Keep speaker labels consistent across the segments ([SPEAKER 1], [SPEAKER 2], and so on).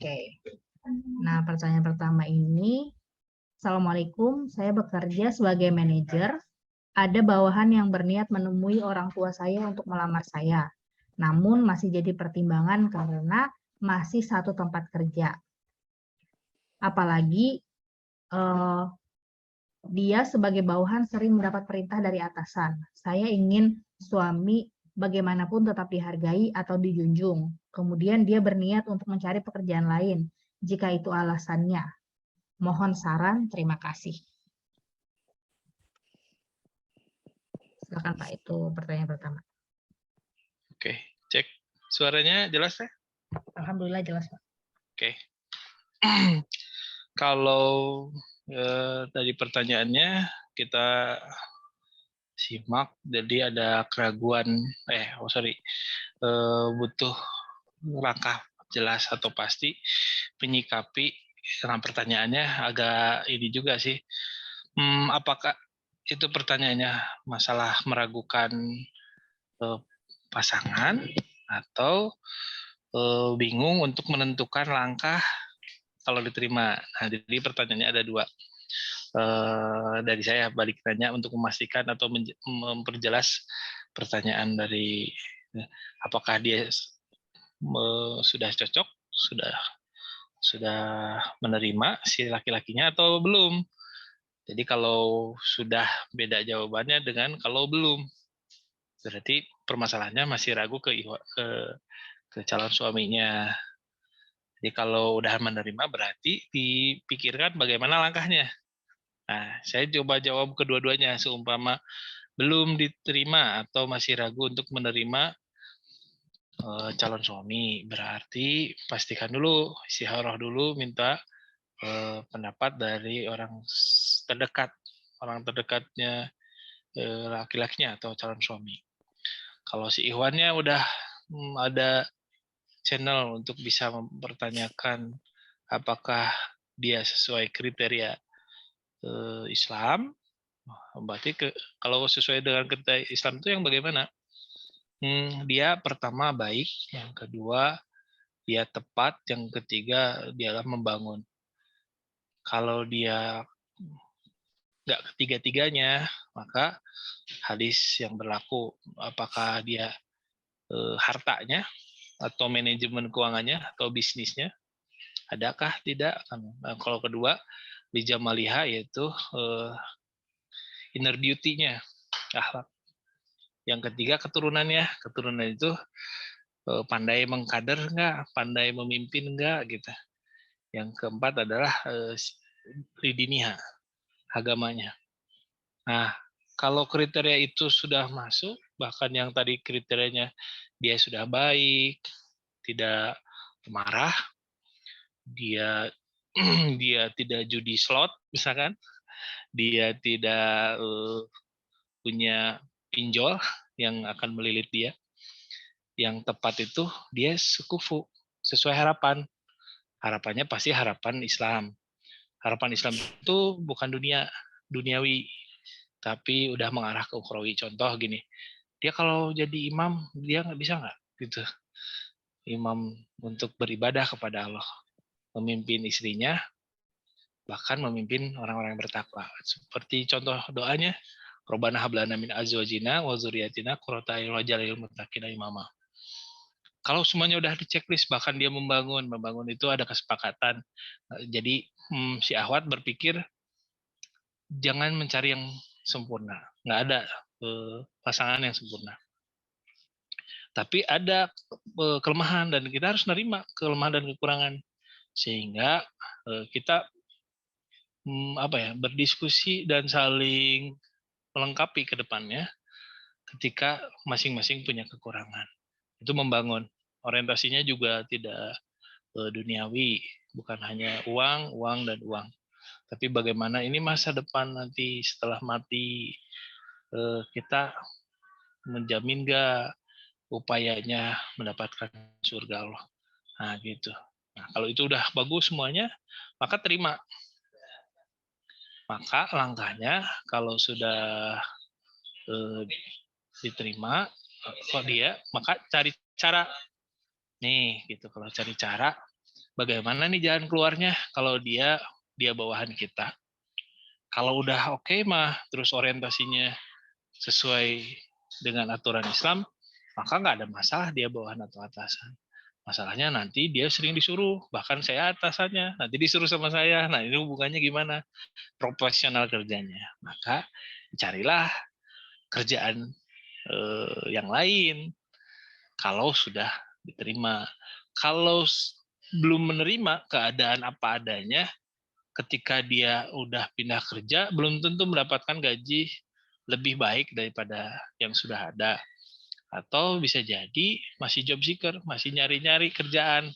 [SPEAKER 1] Oke. Nah, pertanyaan pertama ini, Assalamualaikum, saya bekerja sebagai manajer. Ada bawahan yang berniat menemui orang tua saya untuk melamar saya. Namun masih jadi pertimbangan karena masih satu tempat kerja. Apalagi dia sebagai bawahan sering mendapat perintah dari atasan. Saya ingin suami bagaimanapun tetap dihargai atau dijunjung. Kemudian dia berniat untuk mencari pekerjaan lain. Jika itu alasannya, mohon saran, terima kasih. Silakan Pak, itu pertanyaan pertama.
[SPEAKER 2] Oke, cek suaranya jelas ya?
[SPEAKER 1] Alhamdulillah jelas Pak.
[SPEAKER 2] Oke. Kalau tadi pertanyaannya kita simak, jadi ada keraguan, butuh langkah jelas atau pasti menyikapi. Karena pertanyaannya agak ini juga sih. Apakah itu pertanyaannya masalah meragukan pasangan atau bingung untuk menentukan langkah kalau diterima. Nah, jadi pertanyaannya ada dua. Dari saya balik tanya untuk memastikan atau memperjelas pertanyaan dari apakah dia sudah cocok, sudah menerima si laki-lakinya atau belum. Jadi kalau sudah beda jawabannya dengan kalau belum, berarti permasalahannya masih ragu ke calon suaminya. Jadi kalau udah menerima berarti dipikirkan bagaimana langkahnya. Nah, saya coba jawab kedua-duanya. Seumpama belum diterima atau masih ragu untuk menerima calon suami, berarti pastikan dulu, istiharah dulu, minta pendapat dari orang terdekatnya laki-lakinya atau calon suami. Kalau si Ikhwannya udah ada channel untuk bisa mempertanyakan apakah dia sesuai kriteria Islam, berarti kalau sesuai dengan kriteria Islam itu yang bagaimana? Dia pertama baik, yang kedua dia tepat, yang ketiga dialah membangun. Kalau dia nggak ketiga-tiganya, maka hadis yang berlaku, apakah dia hartanya atau manajemen keuangannya atau bisnisnya, adakah tidak? Nah, kalau kedua, bijamaliha yaitu inner beauty-nya, akhlak. Yang ketiga keturunannya, keturunan itu pandai mengkader enggak, pandai memimpin enggak gitu. Yang keempat adalah lidiniha, agamanya. Nah, kalau kriteria itu sudah masuk, bahkan yang tadi kriterianya dia sudah baik, tidak marah, dia dia tidak judi slot misalkan, dia tidak punya pinjol yang akan melilit dia. Yang tepat itu dia sekufu sesuai harapan. Harapannya pasti harapan Islam. Harapan Islam itu bukan duniawi, tapi udah mengarah ke ukhrawi. Contoh gini, dia kalau jadi imam, dia bisa nggak gitu? Imam untuk beribadah kepada Allah, memimpin istrinya, bahkan memimpin orang-orang yang bertakwa. Seperti contoh doanya, Robbana hablana min azwajina wa dzurriyyatina qurrata a'yun waj'alna lil muttaqina imama. Kalau semuanya udah di checklist, bahkan dia membangun itu ada kesepakatan. Jadi si Ahwat berpikir jangan mencari yang sempurna, nggak ada pasangan yang sempurna. Tapi ada kelemahan dan kita harus menerima kelemahan dan kekurangan sehingga kita berdiskusi dan saling melengkapi ke depannya ketika masing-masing punya kekurangan. Itu membangun. Orientasinya juga tidak duniawi, bukan hanya uang, uang, dan uang. Tapi bagaimana ini masa depan nanti setelah mati, kita menjamin nggak upayanya mendapatkan surga Allah. Nah gitu. Nah kalau itu udah bagus semuanya, maka terima. Maka langkahnya kalau sudah diterima kok dia, maka cari cara nih gitu. Kalau cari cara bagaimana nih jalan keluarnya kalau dia bawahan kita. Kalau udah oke mah, terus orientasinya sesuai dengan aturan Islam, maka nggak ada masalah dia bawahan atau atasan. Masalahnya nanti dia sering disuruh, bahkan saya atasannya, nanti disuruh sama saya. Nah, ini hubungannya gimana? Profesional kerjanya. Maka carilah kerjaan yang lain kalau sudah diterima. Kalau belum menerima keadaan apa adanya, ketika dia udah pindah kerja, belum tentu mendapatkan gaji lebih baik daripada yang sudah ada. Atau bisa jadi masih job seeker, masih nyari-nyari kerjaan.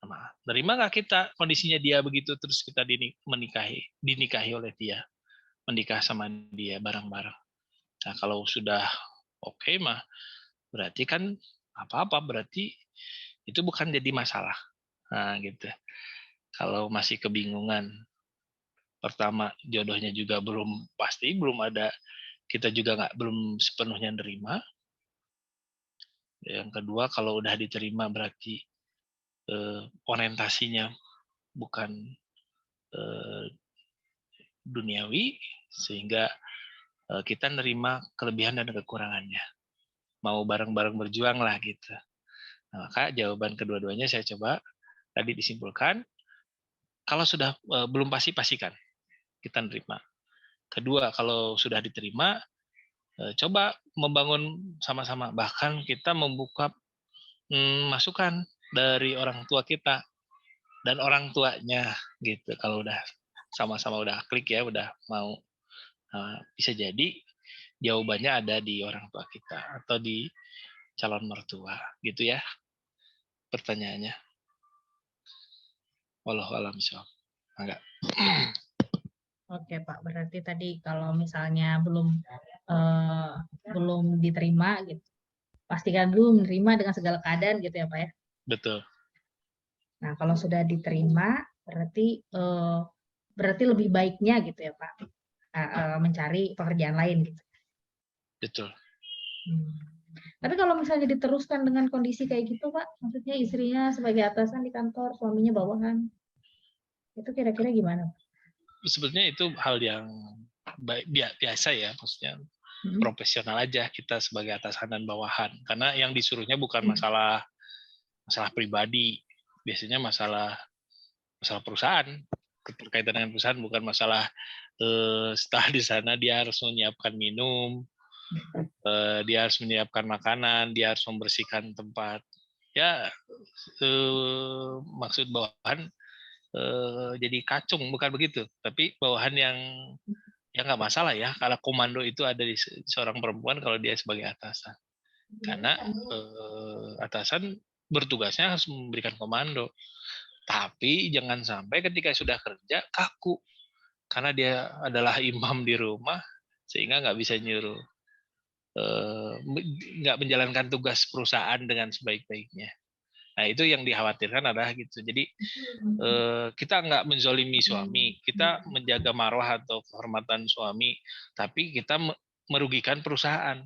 [SPEAKER 2] Nah, nerima nggak kita kondisinya dia begitu, terus kita dinikahi oleh dia, menikah sama dia bareng-bareng. Nah, kalau sudah oke mah, berarti kan apa-apa, berarti itu bukan jadi masalah. Nah, gitu. Kalau masih kebingungan, pertama jodohnya juga belum pasti, belum ada, kita juga belum sepenuhnya nerima. Yang kedua, kalau udah diterima berarti orientasinya bukan duniawi, sehingga kita nerima kelebihan dan kekurangannya. Mau bareng-bareng berjuang lah gitu. Nah, maka jawaban kedua-duanya saya coba tadi disimpulkan, kalau sudah belum pasti, pastikan kita nerima. Kedua, kalau sudah diterima, coba membangun sama-sama. Bahkan kita membuka masukan dari orang tua kita dan orang tuanya gitu. Kalau udah sama-sama udah klik ya, udah mau, bisa jadi jawabannya ada di orang tua kita atau di calon mertua gitu ya pertanyaannya. Wallahu a'lam bishawab. Enggak.
[SPEAKER 1] Oke Pak, berarti tadi kalau misalnya belum diterima gitu, pastikan dulu menerima dengan segala keadaan gitu ya Pak ya.
[SPEAKER 2] Betul.
[SPEAKER 1] Nah kalau sudah diterima berarti lebih baiknya gitu ya Pak, mencari pekerjaan lain gitu.
[SPEAKER 2] Betul.
[SPEAKER 1] Tapi kalau misalnya diteruskan dengan kondisi kayak gitu Pak, maksudnya istrinya sebagai atasan di kantor, suaminya bawahan, itu kira-kira gimana?
[SPEAKER 2] Sebetulnya itu hal yang biasa ya, maksudnya profesional aja kita sebagai atasan dan bawahan, karena yang disuruhnya bukan masalah pribadi, biasanya masalah perusahaan, berkaitan dengan perusahaan, bukan masalah setelah di sana dia harus menyiapkan minum, dia harus menyiapkan makanan, dia harus membersihkan tempat. Ya, maksud bawahan jadi kacung, bukan begitu, tapi bawahan yang ya nggak masalah ya kalau komando itu ada di seorang perempuan kalau dia sebagai atasan, karena atasan bertugasnya harus memberikan komando, tapi jangan sampai ketika sudah kerja kaku karena dia adalah imam di rumah sehingga nggak bisa nyuruh, nggak menjalankan tugas perusahaan dengan sebaik-baiknya. Nah, itu yang dikhawatirkan adalah gitu. Jadi kita nggak menzolimi suami, kita menjaga marwah atau kehormatan suami, tapi kita merugikan perusahaan.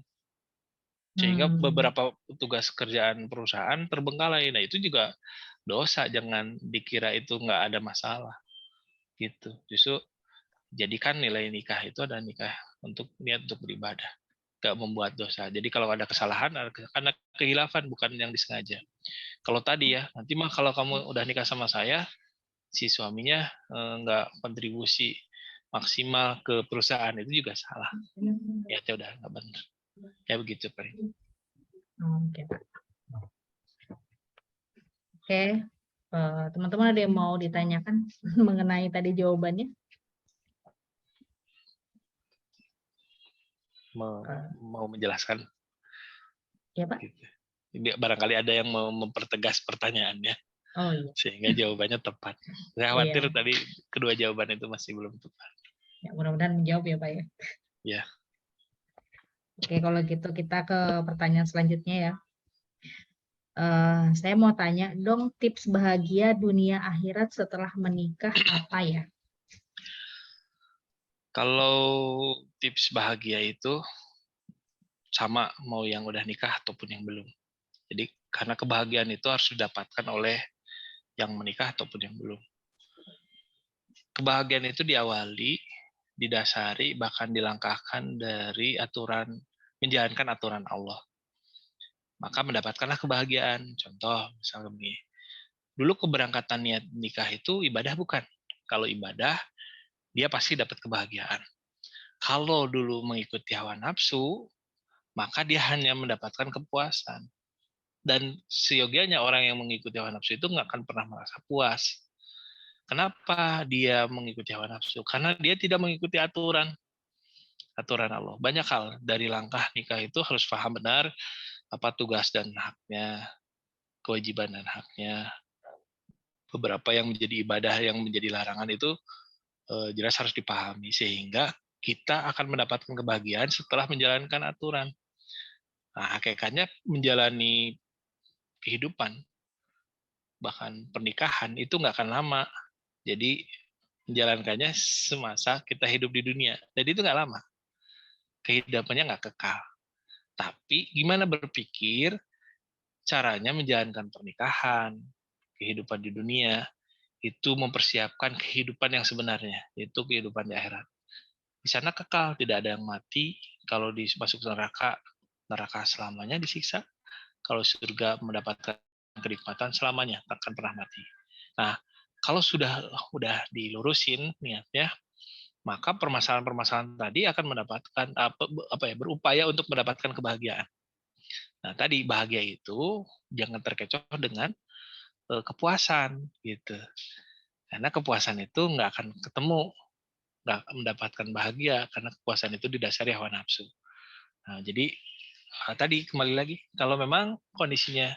[SPEAKER 2] Sehingga beberapa tugas kerjaan perusahaan terbengkalai. Nah, itu juga dosa, jangan dikira itu nggak ada masalah. Gitu. Justru jadikan nilai nikah itu adalah nikah untuk niat untuk beribadah. Nggak membuat dosa. Jadi kalau ada kesalahan, karena kehilafan, bukan yang disengaja. Kalau tadi ya, nanti mah kalau kamu udah nikah sama saya, si suaminya nggak kontribusi maksimal ke perusahaan, itu juga salah. Ya udah nggak benar. Ya begitu Pak.
[SPEAKER 1] Oke Pak. Oke, teman-teman ada yang mau ditanyakan mengenai tadi jawabannya?
[SPEAKER 2] Mau menjelaskan?
[SPEAKER 1] Ya Pak.
[SPEAKER 2] Gitu. Barangkali ada yang mau mempertegas pertanyaannya.
[SPEAKER 1] Oh iya.
[SPEAKER 2] Sehingga jawabannya tepat. Saya khawatir tadi kedua jawaban itu masih belum tepat.
[SPEAKER 1] Ya, mudah-mudahan menjawab ya Pak ya.
[SPEAKER 2] Ya.
[SPEAKER 1] Oke, kalau gitu kita ke pertanyaan selanjutnya ya. Saya mau tanya dong, tips bahagia dunia akhirat setelah menikah apa ya?
[SPEAKER 2] Kalau tips bahagia itu sama mau yang udah nikah ataupun yang belum. Jadi karena kebahagiaan itu harus didapatkan oleh yang menikah ataupun yang belum. Kebahagiaan itu diawali, didasari, bahkan dilangkahkan dari menjalankan aturan Allah. Maka mendapatkanlah kebahagiaan. Contoh, misalnya begini, dulu keberangkatan niat nikah itu ibadah bukan? Kalau ibadah, dia pasti dapat kebahagiaan. Kalau dulu mengikuti hawa nafsu, maka dia hanya mendapatkan kepuasan. Dan seyogianya orang yang mengikuti hawa nafsu itu nggak akan pernah merasa puas. Kenapa dia mengikuti hawa nafsu? Karena dia tidak mengikuti aturan Allah. Banyak hal dari langkah nikah itu harus paham benar apa tugas dan haknya, kewajiban dan haknya. Beberapa yang menjadi ibadah, yang menjadi larangan itu jelas harus dipahami sehingga kita akan mendapatkan kebahagiaan setelah menjalankan aturan. Nah, hakikatnya menjalani kehidupan, bahkan pernikahan itu nggak akan lama. Jadi menjalankannya semasa kita hidup di dunia. Jadi itu nggak lama. Kehidupannya nggak kekal. Tapi gimana berpikir caranya menjalankan pernikahan, kehidupan di dunia, itu mempersiapkan kehidupan yang sebenarnya, yaitu kehidupan di akhirat. Di sana kekal, tidak ada yang mati. Kalau masuk neraka, neraka selamanya disiksa. Kalau surga mendapatkan kenikmatan selamanya, tak akan pernah mati. Nah, kalau sudah dilurusin niatnya, maka permasalahan-permasalahan tadi akan mendapatkan berupaya untuk mendapatkan kebahagiaan. Nah, tadi bahagia itu jangan terkecoh dengan kepuasan gitu. Karena kepuasan itu nggak akan ketemu, nggak mendapatkan bahagia karena kepuasan itu didasari hawa nafsu. Nah, jadi tadi kembali lagi, kalau memang kondisinya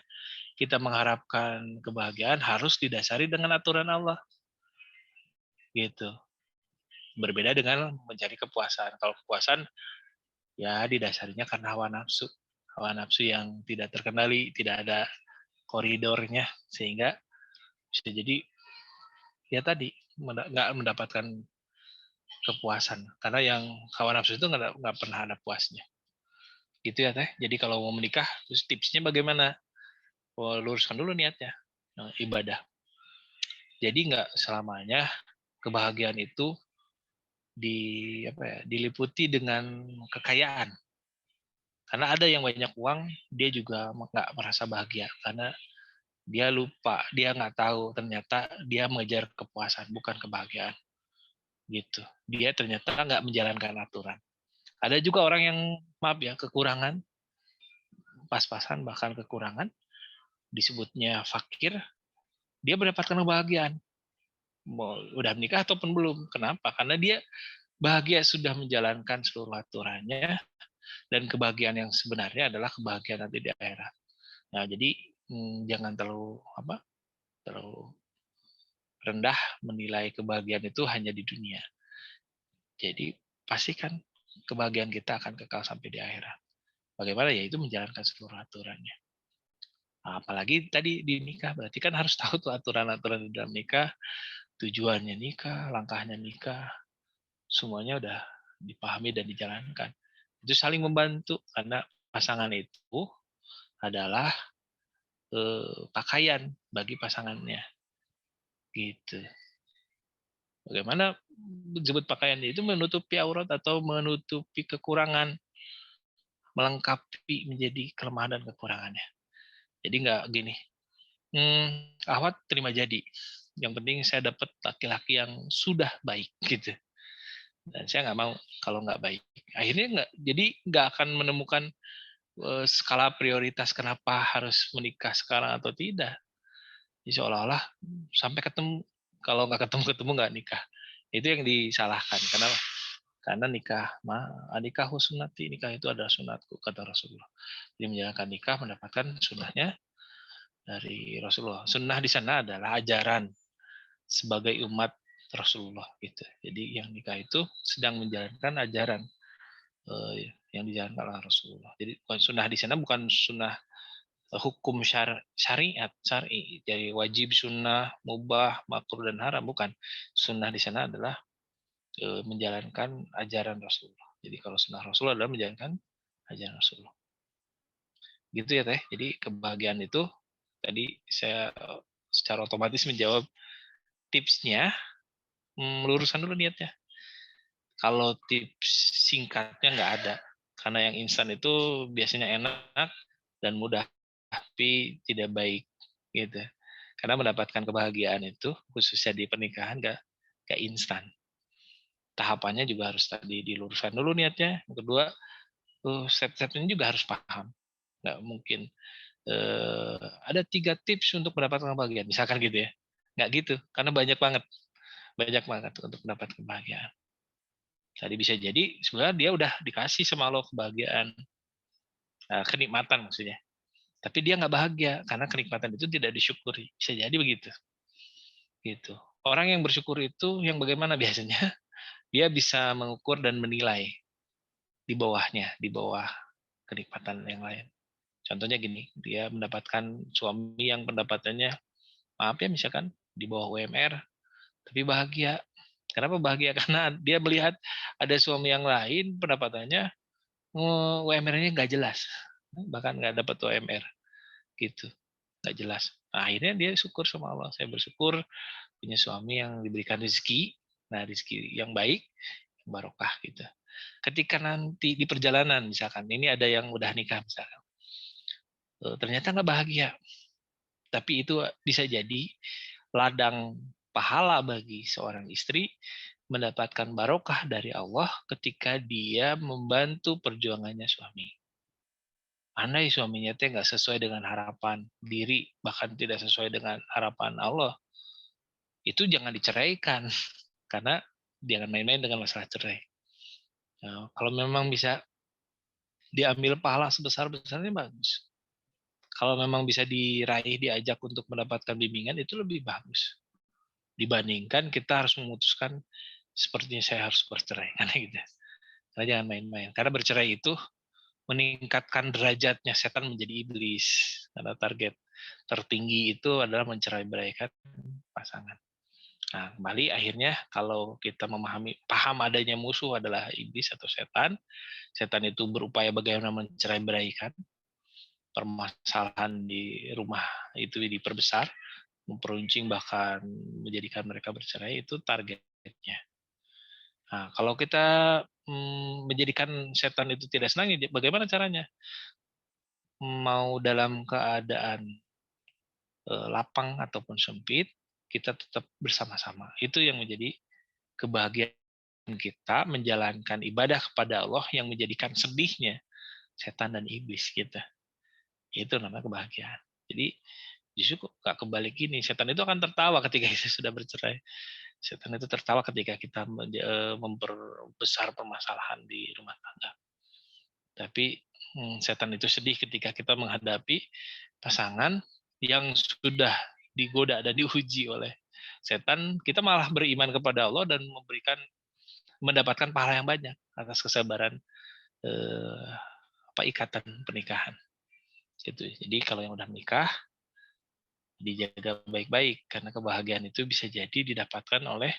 [SPEAKER 2] kita mengharapkan kebahagiaan harus didasari dengan aturan Allah, gitu. Berbeda dengan mencari kepuasan. Kalau kepuasan ya didasarinya karena hawa nafsu yang tidak terkendali, tidak ada koridornya, sehingga bisa jadi ya tadi nggak mendapatkan kepuasan karena yang hawa nafsu itu nggak pernah ada puasnya. Gitu ya teh. Jadi kalau mau menikah, terus tipsnya bagaimana? Oh, luruskan dulu niatnya, ibadah. Jadi nggak selamanya kebahagiaan itu diliputi dengan kekayaan. Karena ada yang banyak uang, dia juga nggak merasa bahagia karena dia lupa, dia nggak tahu ternyata dia mengejar kepuasan bukan kebahagiaan. Gitu. Dia ternyata nggak menjalankan aturan. Ada juga orang yang maaf ya kekurangan, pas-pasan bahkan kekurangan, disebutnya fakir, dia mendapatkan kebahagiaan. Mau udah menikah ataupun belum. Kenapa? Karena dia bahagia sudah menjalankan seluruh aturannya dan kebahagiaan yang sebenarnya adalah kebahagiaan nanti di akhirat. Nah, jadi jangan terlalu rendah menilai kebahagiaan itu hanya di dunia. Jadi pastikan kebahagiaan kita akan kekal sampai di akhirat. Bagaimana ya itu menjalankan seluruh aturannya. Nah, apalagi tadi di nikah berarti kan harus tahu tuh aturan-aturan di dalam nikah, tujuannya nikah, langkahnya nikah, semuanya udah dipahami dan dijalankan. Itu saling membantu karena pasangan itu adalah pakaian bagi pasangannya. Gitu. Bagaimana disebut pakaian itu menutupi aurat atau menutupi kekurangan, melengkapi menjadi kelemahan dan kekurangannya. Jadi nggak gini, ahwat terima jadi. Yang penting saya dapat laki-laki yang sudah baik gitu. Dan saya nggak mau kalau nggak baik. Akhirnya nggak akan menemukan skala prioritas kenapa harus menikah sekarang atau tidak. Jadi seolah-olah sampai ketemu, kalau nggak ketemu nggak nikah. Itu yang disalahkan. Karena nikah sunnati, nikah itu adalah sunatku kata Rasulullah. Jadi menjalankan nikah mendapatkan sunnahnya dari Rasulullah. Sunnah di sana adalah ajaran sebagai umat Rasulullah gitu. Jadi yang nikah itu sedang menjalankan ajaran yang dijalankan oleh Rasulullah. Jadi sunnah di sana bukan sunnah hukum syariat syar'i, jadi wajib, sunnah, mubah, makruh dan haram, bukan. Sunnah di sana adalah menjalankan ajaran Rasulullah. Jadi kalau sunnah Rasulullah adalah menjalankan ajaran Rasulullah. Gitu ya teh. Jadi kebahagiaan itu tadi saya secara otomatis menjawab tipsnya, luruskan dulu niatnya. Kalau tips singkatnya nggak ada, karena yang instan itu biasanya enak dan mudah, tapi tidak baik, gitu. Karena mendapatkan kebahagiaan itu, khususnya di pernikahan, nggak instan. Tahapannya juga harus tadi diluruskan dulu niatnya. Yang kedua, step-stepnya juga harus paham. Nggak mungkin ada 3 tips untuk mendapatkan kebahagiaan, misalkan gitu ya. Nggak gitu, karena banyak banget untuk mendapatkan kebahagiaan. Tadi bisa jadi sebenarnya dia udah dikasih sama Allah kebahagiaan, kenikmatan maksudnya. Tapi dia nggak bahagia karena kenikmatan itu tidak disyukuri. Bisa jadi begitu. Gitu. Orang yang bersyukur itu yang bagaimana biasanya? Dia bisa mengukur dan menilai di bawahnya, di bawah kenikmatan yang lain. Contohnya gini, dia mendapatkan suami yang pendapatannya, maaf ya misalkan di bawah UMR, tapi bahagia. Kenapa bahagia? Karena dia melihat ada suami yang lain pendapatannya UMR-nya nggak jelas, bahkan nggak dapat UMR, gitu, nggak jelas. Nah, akhirnya dia syukur sama Allah. Saya bersyukur punya suami yang diberikan rezeki, nah rezeki yang baik, yang barokah gitu. Ketika nanti di perjalanan misalkan, ini ada yang udah nikah misalkan, ternyata nggak bahagia, tapi itu bisa jadi ladang pahala bagi seorang istri mendapatkan barokah dari Allah ketika dia membantu perjuangannya suami. Andai suaminya teh nggak sesuai dengan harapan diri, bahkan tidak sesuai dengan harapan Allah, itu jangan diceraikan, karena jangan main-main dengan masalah cerai. Nah, kalau memang bisa diambil pahala sebesar-besarnya bagus. Kalau memang bisa diraih, diajak untuk mendapatkan bimbingan, itu lebih bagus dibandingkan kita harus memutuskan sepertinya saya harus bercerai, karena gitu. Karena jangan main-main. Karena bercerai itu meningkatkan derajatnya setan menjadi iblis. Karena target tertinggi itu adalah mencerai-beraikan pasangan. Nah, kembali akhirnya kalau kita paham adanya musuh adalah iblis atau setan, setan itu berupaya bagaimana mencerai-beraikan permasalahan di rumah itu diperbesar, memperuncing bahkan menjadikan mereka bercerai, itu targetnya. Nah, kalau kita menjadikan setan itu tidak senang, bagaimana caranya? Mau dalam keadaan lapang ataupun sempit, kita tetap bersama-sama. Itu yang menjadi kebahagiaan kita menjalankan ibadah kepada Allah yang menjadikan sedihnya setan dan iblis kita. Itu namanya kebahagiaan. Jadi justru gak kebalik gini, setan itu akan tertawa ketika kita sudah bercerai. Setan itu tertawa ketika kita memperbesar permasalahan di rumah tangga. Tapi setan itu sedih ketika kita menghadapi pasangan yang sudah digoda dan diuji oleh setan. Kita malah beriman kepada Allah dan mendapatkan pahala yang banyak atas kesabaran ikatan pernikahan. Gitu. Jadi kalau yang udah menikah, dijaga baik-baik karena kebahagiaan itu bisa jadi didapatkan oleh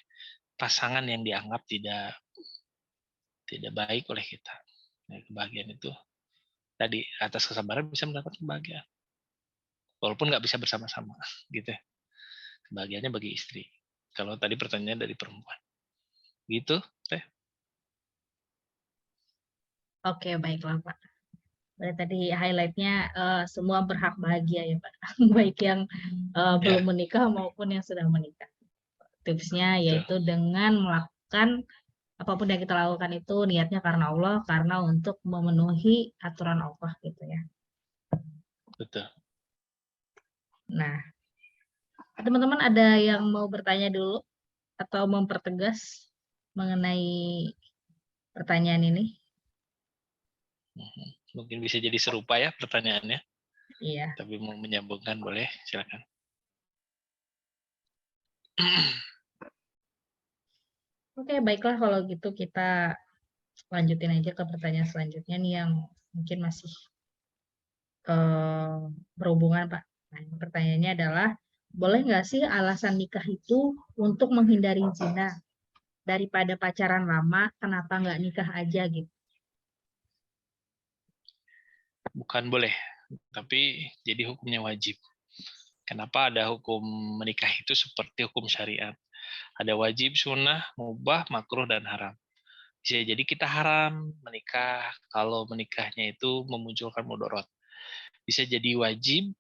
[SPEAKER 2] pasangan yang dianggap tidak baik oleh kita. Nah, kebahagiaan itu tadi atas kesabaran bisa mendapat kebahagiaan, walaupun nggak bisa bersama-sama, gitu. Kebahagiaannya bagi istri. Kalau tadi pertanyaan dari perempuan, gitu, teh.
[SPEAKER 1] Oke, baiklah Pak. Berarti tadi highlight-nya semua berhak bahagia ya Pak, baik yang belum menikah maupun yang sudah menikah. Tipsnya yaitu dengan melakukan apapun yang kita lakukan itu niatnya karena Allah, karena untuk memenuhi aturan Allah gitu ya.
[SPEAKER 2] Betul.
[SPEAKER 1] Nah, teman-teman ada yang mau bertanya dulu atau mempertegas mengenai pertanyaan ini?
[SPEAKER 2] Mungkin bisa jadi serupa ya pertanyaannya.
[SPEAKER 1] Iya.
[SPEAKER 2] Tapi mau menyambungkan boleh, silakan.
[SPEAKER 1] Oke, baiklah kalau gitu kita lanjutin aja ke pertanyaan selanjutnya nih yang mungkin masih berhubungan Pak. Nah, pertanyaannya adalah, boleh nggak sih alasan nikah itu untuk menghindari zina? Daripada pacaran lama, kenapa nggak nikah aja gitu?
[SPEAKER 2] Bukan boleh, tapi jadi hukumnya wajib. Kenapa ada hukum menikah itu seperti hukum syariat? Ada wajib, sunnah, mubah, makruh, dan haram. Bisa jadi kita haram menikah kalau menikahnya itu memunculkan mudarat. Bisa jadi wajib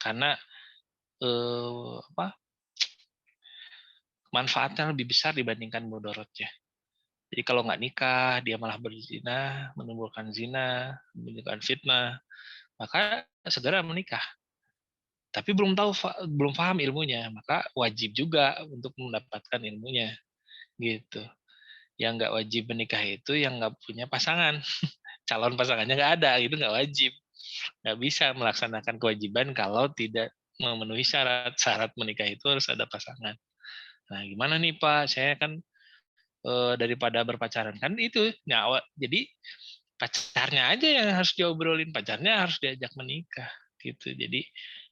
[SPEAKER 2] karena manfaatnya lebih besar dibandingkan mudaratnya. Jadi kalau nggak nikah, dia malah berzina, menimbulkan zina, menimbulkan fitnah, maka segera menikah. Tapi belum paham ilmunya, maka wajib juga untuk mendapatkan ilmunya, gitu. Yang nggak wajib menikah itu yang nggak punya pasangan, calon pasangannya nggak ada, itu nggak wajib, nggak bisa melaksanakan kewajiban kalau tidak memenuhi syarat. Syarat menikah itu harus ada pasangan. Nah, gimana nih Pak? Saya kan daripada berpacaran kan itu nyawa. Jadi pacarnya aja yang harus diobrolin, pacarnya harus diajak menikah gitu. Jadi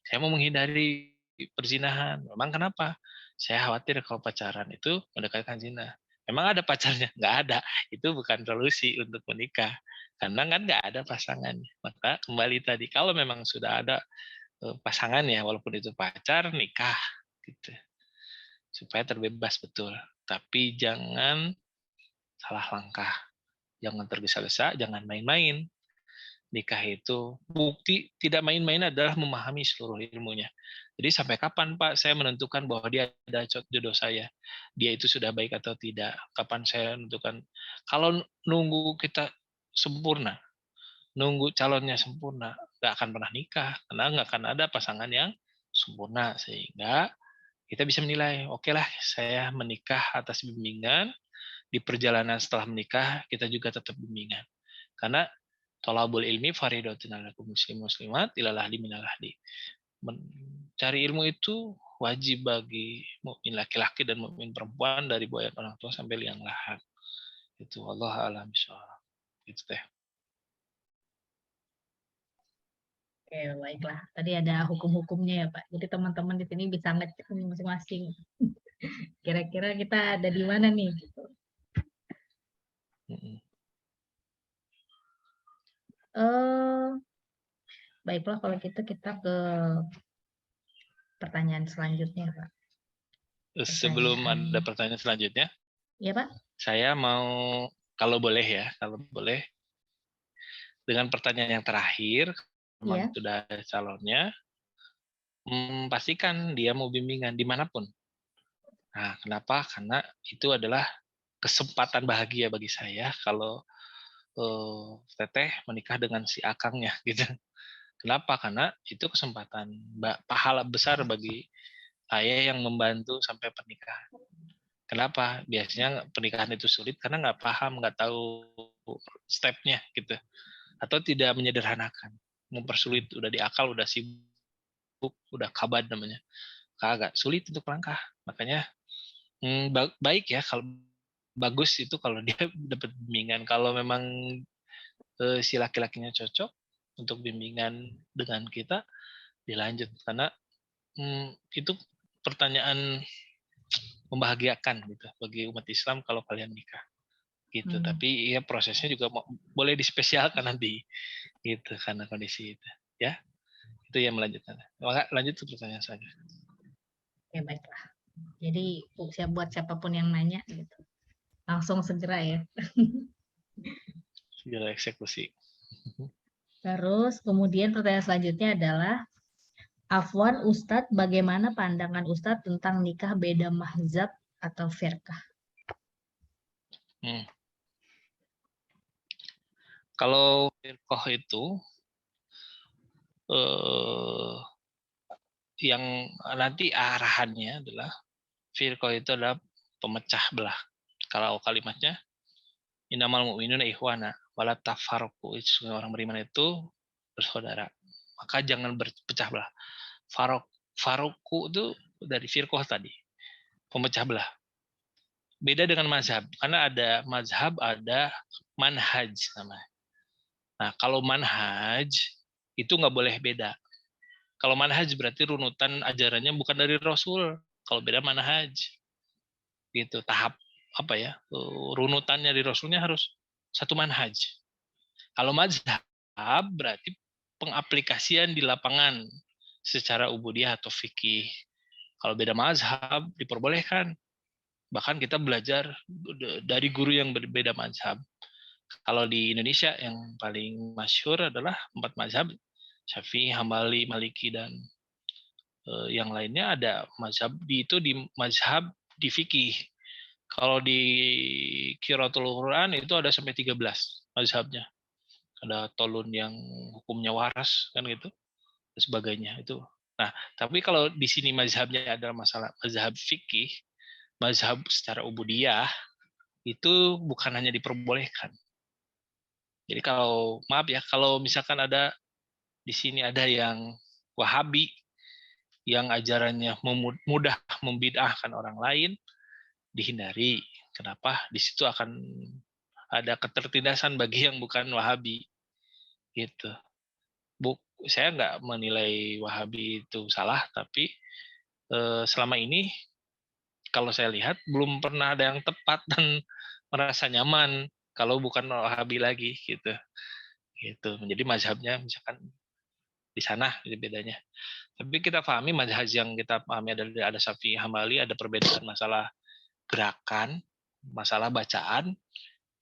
[SPEAKER 2] saya mau menghindari perzinahan. Memang kenapa? Saya khawatir kalau pacaran itu mendekatkan zina. Memang ada pacarnya? Nggak ada. Itu bukan solusi untuk menikah. Karena kan nggak ada pasangannya. Maka kembali tadi, kalau memang sudah ada pasangannya, walaupun itu pacar, nikah. Gitu. Supaya terbebas betul. Tapi jangan salah langkah. Jangan tergesa-gesa, jangan main-main. Nikah itu bukti tidak main-main adalah memahami seluruh ilmunya. Jadi sampai kapan Pak saya menentukan bahwa dia ada jodoh saya? Dia itu sudah baik atau tidak? Kapan saya menentukan? Kalau nunggu kita sempurna, nunggu calonnya sempurna, nggak akan pernah nikah. Karena nggak akan ada pasangan yang sempurna. Sehingga kita bisa menilai, oke lah saya menikah atas bimbingan, di perjalanan setelah menikah kita juga tetap bimbingan. Karena thalabul ilmi faridatun 'alal muslim muslimat ilal ahli minal ahli. Mencari ilmu itu wajib bagi mukmin laki-laki dan mukmin perempuan dari buaya orang tua sampai liang lahat. Itu Allah alam bisawab. Gitu teh.
[SPEAKER 1] Oke, baiklah. Tadi ada hukum-hukumnya ya, Pak. Jadi teman-teman di sini bisa ngecek nih masing-masing. Kira-kira kita ada di mana nih? Gitu. Baiklah kalau gitu kita ke pertanyaan selanjutnya, Pak.
[SPEAKER 2] Sebelum ada pertanyaan selanjutnya,
[SPEAKER 1] Iya, Pak.
[SPEAKER 2] saya mau kalau boleh ya, kalau boleh dengan pertanyaan yang terakhir, memang
[SPEAKER 1] Iya.
[SPEAKER 2] sudah ada calonnya, pastikan dia mau bimbingan dimanapun. Nah, kenapa? Karena itu adalah kesempatan bahagia bagi saya kalau teteh menikah dengan si akangnya gitu. Kenapa? Karena itu kesempatan pahala besar bagi saya yang membantu sampai pernikahan. Kenapa? Biasanya pernikahan itu sulit karena nggak paham, nggak tahu stepnya gitu, atau tidak menyederhanakan, mempersulit, udah di akal, udah sibuk, udah kabad namanya, kagak sulit untuk langkah. Makanya baik ya kalau bagus itu kalau dia dapat bimbingan. Kalau memang si laki-lakinya cocok untuk bimbingan dengan kita, dilanjut karena itu pertanyaan membahagiakan gitu bagi umat Islam kalau kalian nikah gitu. Tapi ya prosesnya juga boleh dispesialkan nanti gitu karena kondisi itu ya. Itu yang melanjutkan. Lanjut ke pertanyaan selanjutnya.
[SPEAKER 1] Oke, baiklah. Jadi buat siapapun yang nanya gitu. Langsung segera ya.
[SPEAKER 2] Segera eksekusi.
[SPEAKER 1] Terus kemudian pertanyaan selanjutnya adalah, Afwan Ustadz, bagaimana pandangan Ustadz tentang nikah beda mazhab atau firqah?
[SPEAKER 2] Kalau firqah itu yang nanti arahannya adalah firqah itu adalah pemecah belah. Kalau kalimatnya innamal mu'minuna ikhwana wala tafarraqu, orang beriman itu bersaudara. Maka jangan berpecah belah. Faroku itu dari firqah tadi, pemecah belah. Beda dengan mazhab, karena ada mazhab, ada manhaj namanya. Nah, kalau manhaj itu nggak boleh beda. Kalau manhaj berarti runutan ajarannya bukan dari Rasul. Kalau beda manhaj, gitu. Tahap apa ya? Runutannya di Rasulnya harus satu manhaj. Kalau mazhab berarti pengaplikasian di lapangan. secara ubudiyah atau fikih. Kalau beda mazhab diperbolehkan. Bahkan kita belajar dari guru yang berbeda mazhab. Kalau di Indonesia yang paling masyhur adalah 4 mazhab, Syafi'i, Hambali, Maliki, dan yang lainnya ada mazhab di mazhab di fikih. Kalau di Qiraatul Quran itu ada sampai 13 mazhabnya. Ada tolun yang hukumnya waras kan gitu dan sebagainya itu. Nah, tapi kalau di sini mazhabnya adalah masalah mazhab fikih, mazhab secara ubudiyah itu bukan hanya diperbolehkan. Jadi kalau maaf ya, kalau misalkan ada di sini ada yang Wahabi yang ajarannya mudah membid'ahkan orang lain, dihindari. Kenapa? Di situ akan ada ketertindasan bagi yang bukan Wahabi. Gitu. Saya nggak menilai Wahabi itu salah, tapi selama ini kalau saya lihat belum pernah ada yang tepat dan merasa nyaman kalau bukan Wahabi lagi gitu. Gitu. Menjadi mazhabnya misalkan di sana itu bedanya. Tapi kita pahami mazhab yang kita pahami ada Syafi'i, Hambali, ada perbedaan masalah gerakan, masalah bacaan,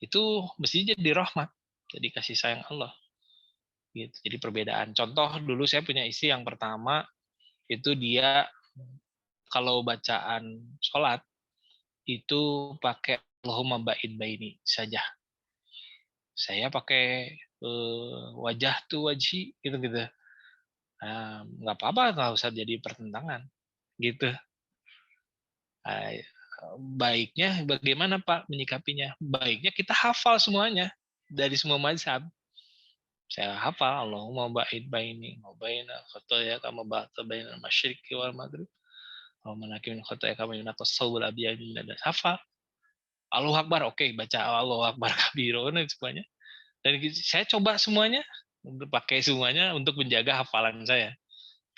[SPEAKER 2] itu mesti jadi rahmat, jadi kasih sayang Allah. Gitu. Jadi perbedaan. Contoh dulu saya punya istri yang pertama itu dia kalau bacaan sholat itu pakai Allahumma ba'id baini saja. Saya pakai wajah tuh wajhi gitu-gitu. Nah, nggak apa-apa, nggak usah jadi pertentangan gitu. Nah, baiknya bagaimana Pak menyikapinya? Baiknya kita hafal semuanya dari semua mazhab. Saya hafal Allahumma ba'id baini wa baina khotoya kama ba'ta baina masyriqi wal maghrib. Allahumma nakim min khotoya kama yunaqas sawbul abyad min dadas. Hafal. Allahu Akbar, oke, baca Allahu Akbar kabiro dan semuanya. Dan saya coba semuanya, untuk pakai semuanya untuk menjaga hafalan saya.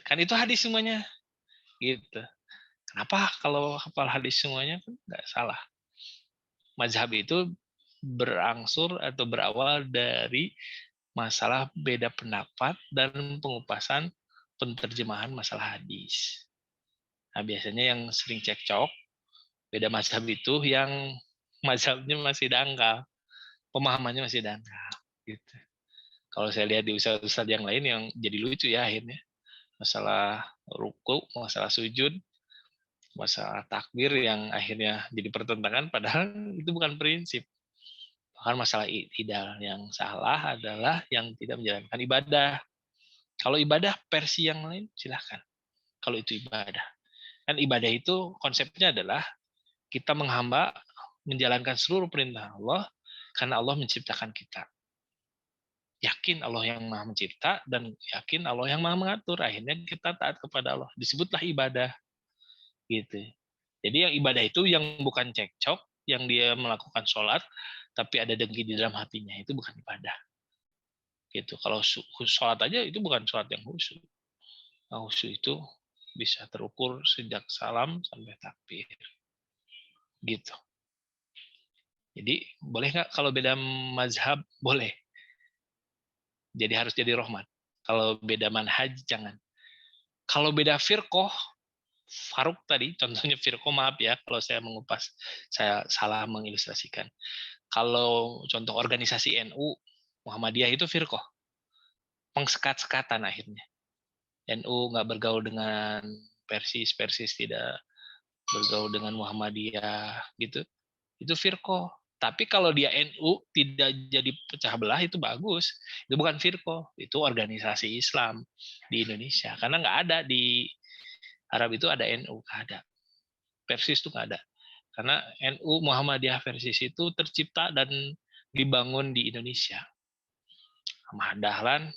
[SPEAKER 2] Kan itu hadis semuanya. Gitu. Kenapa kalau hafal hadis semuanya kan nggak salah. Mazhab itu berangsur atau berawal dari masalah beda pendapat dan pengupasan penterjemahan masalah hadis. Nah, biasanya yang sering cekcok beda mazhab itu yang mazhabnya masih dangkal, pemahamannya masih dangkal. Gitu. Kalau saya lihat di ustaz-ustaz yang lain yang jadi lucu ya akhirnya, masalah ruku, masalah sujud, masalah takbir yang akhirnya jadi pertentangan padahal itu bukan prinsip. Bahkan masalah ideal yang salah adalah yang tidak menjalankan ibadah. Kalau ibadah versi yang lain silahkan. Kalau itu ibadah. Kan ibadah itu konsepnya adalah kita menghamba menjalankan seluruh perintah Allah karena Allah menciptakan kita. Yakin Allah yang maha mencipta dan yakin Allah yang maha mengatur. Akhirnya kita taat kepada Allah. Disebutlah ibadah. Gitu. Jadi yang ibadah itu yang bukan cekcok, yang dia melakukan sholat, tapi ada dengki di dalam hatinya, itu bukan ibadah. Gitu. Kalau sholat aja itu bukan sholat yang khusyuk. Nah, khusyuk itu bisa terukur sejak salam sampai takbir. Gitu. Jadi boleh nggak kalau beda mazhab? Boleh. Jadi harus jadi rahmat. Kalau beda manhaj jangan. Kalau beda firqoh, Faruk tadi, contohnya firqoh, maaf ya kalau saya mengupas, saya salah mengilustrasikan. Kalau contoh organisasi NU, Muhammadiyah itu firqoh. Pengsekat-sekatan akhirnya. NU nggak bergaul dengan Persis tidak bergaul dengan Muhammadiyah gitu. Itu firqoh. Tapi kalau dia NU tidak jadi pecah belah itu bagus. Itu bukan firqoh, itu organisasi Islam di Indonesia. Karena nggak ada di Arab itu ada NU, nggak ada. Persis itu nggak ada. Karena NU Muhammadiyah Persis itu tercipta dan dibangun di Indonesia. Ahmad Dahlan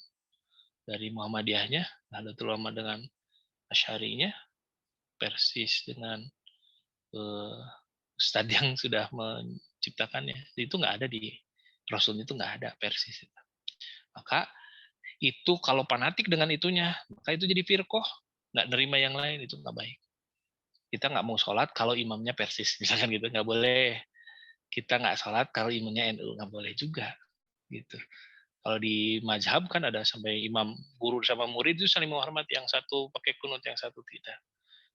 [SPEAKER 2] dari Muhammadiyahnya, Nahdlatul Ulama dengan Asy'arinya, Persis dengan Ustadz yang sudah menciptakannya. Itu nggak ada di Rasul, itu nggak ada Persis. Maka itu kalau fanatik dengan itunya, maka itu jadi firqoh, nggak nerima yang lain, itu nggak baik. Kita nggak mau sholat kalau imamnya Persis, misalkan gitu, nggak boleh. Kita nggak sholat kalau imamnya NU, nggak boleh juga. Gitu. Kalau di mazhab kan ada sampai imam guru sama murid itu saling menghormati, yang satu pakai kunut, yang satu tidak.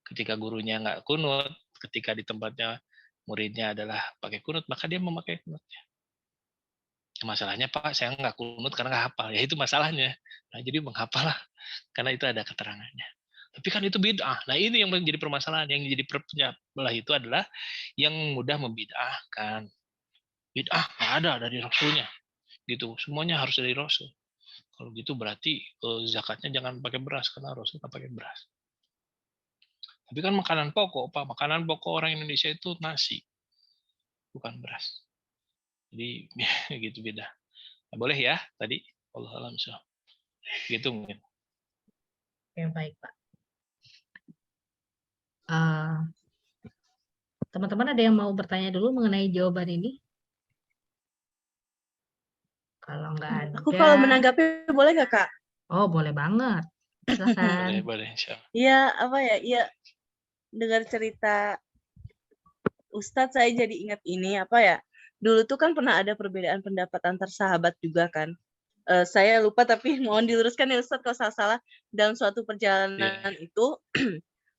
[SPEAKER 2] Ketika gurunya nggak kunut, ketika di tempatnya muridnya adalah pakai kunut, maka dia memakai kunutnya. Masalahnya Pak, saya nggak kunut karena nggak hafal. Ya itu masalahnya. Nah, jadi menghafal lah, karena itu ada keterangannya. Tapi kan itu bid'ah. Nah ini yang menjadi permasalahan. Yang jadi perpecah belah itu adalah yang mudah membid'ahkan. Bid'ah nggak ada dari Rasulnya. Gitu. Semuanya harus dari Rasul. Kalau gitu berarti zakatnya jangan pakai beras, karena Rasul nggak pakai beras. Tapi kan makanan pokok, Pak. Makanan pokok orang Indonesia itu nasi, bukan beras. Jadi gitu beda. Nah, boleh ya tadi? Allah alam gitu mungkin.
[SPEAKER 1] Oke, baik, Pak. Eh, teman-teman ada yang mau bertanya dulu mengenai jawaban ini? Kalau nggak
[SPEAKER 3] Aku
[SPEAKER 1] ada,
[SPEAKER 3] kalau menanggapi boleh nggak, Kak?
[SPEAKER 1] oh boleh banget. Silakan.
[SPEAKER 2] Boleh, insya Allah.
[SPEAKER 3] Iya, apa ya? Iya, dengar cerita Ustadz saya jadi ingat ini, apa ya? Dulu tuh kan pernah ada perbedaan pendapat antar sahabat juga kan. Saya lupa tapi mohon diluruskan ya Ustadz kalau salah-salah. Dalam suatu perjalanan itu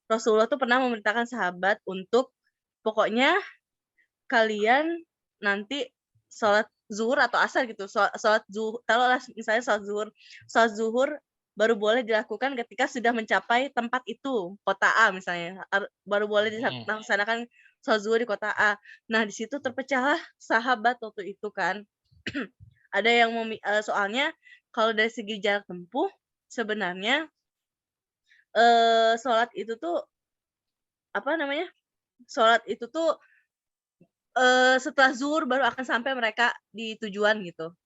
[SPEAKER 3] Rasulullah tuh pernah memerintahkan sahabat untuk pokoknya kalian nanti sholat zuhur atau asar gitu, sholat zuhur, taruhlah misalnya sholat zuhur baru boleh dilakukan ketika sudah mencapai tempat itu, kota A misalnya, baru boleh dilaksanakan sholat zuhur di kota A. Nah di situ terpecahlah sahabat waktu itu kan. Ada yang soalnya kalau dari segi jarak tempuh sebenarnya sholat itu tuh apa namanya? Sholat itu tuh setelah zuhur baru akan sampai mereka di tujuan gitu.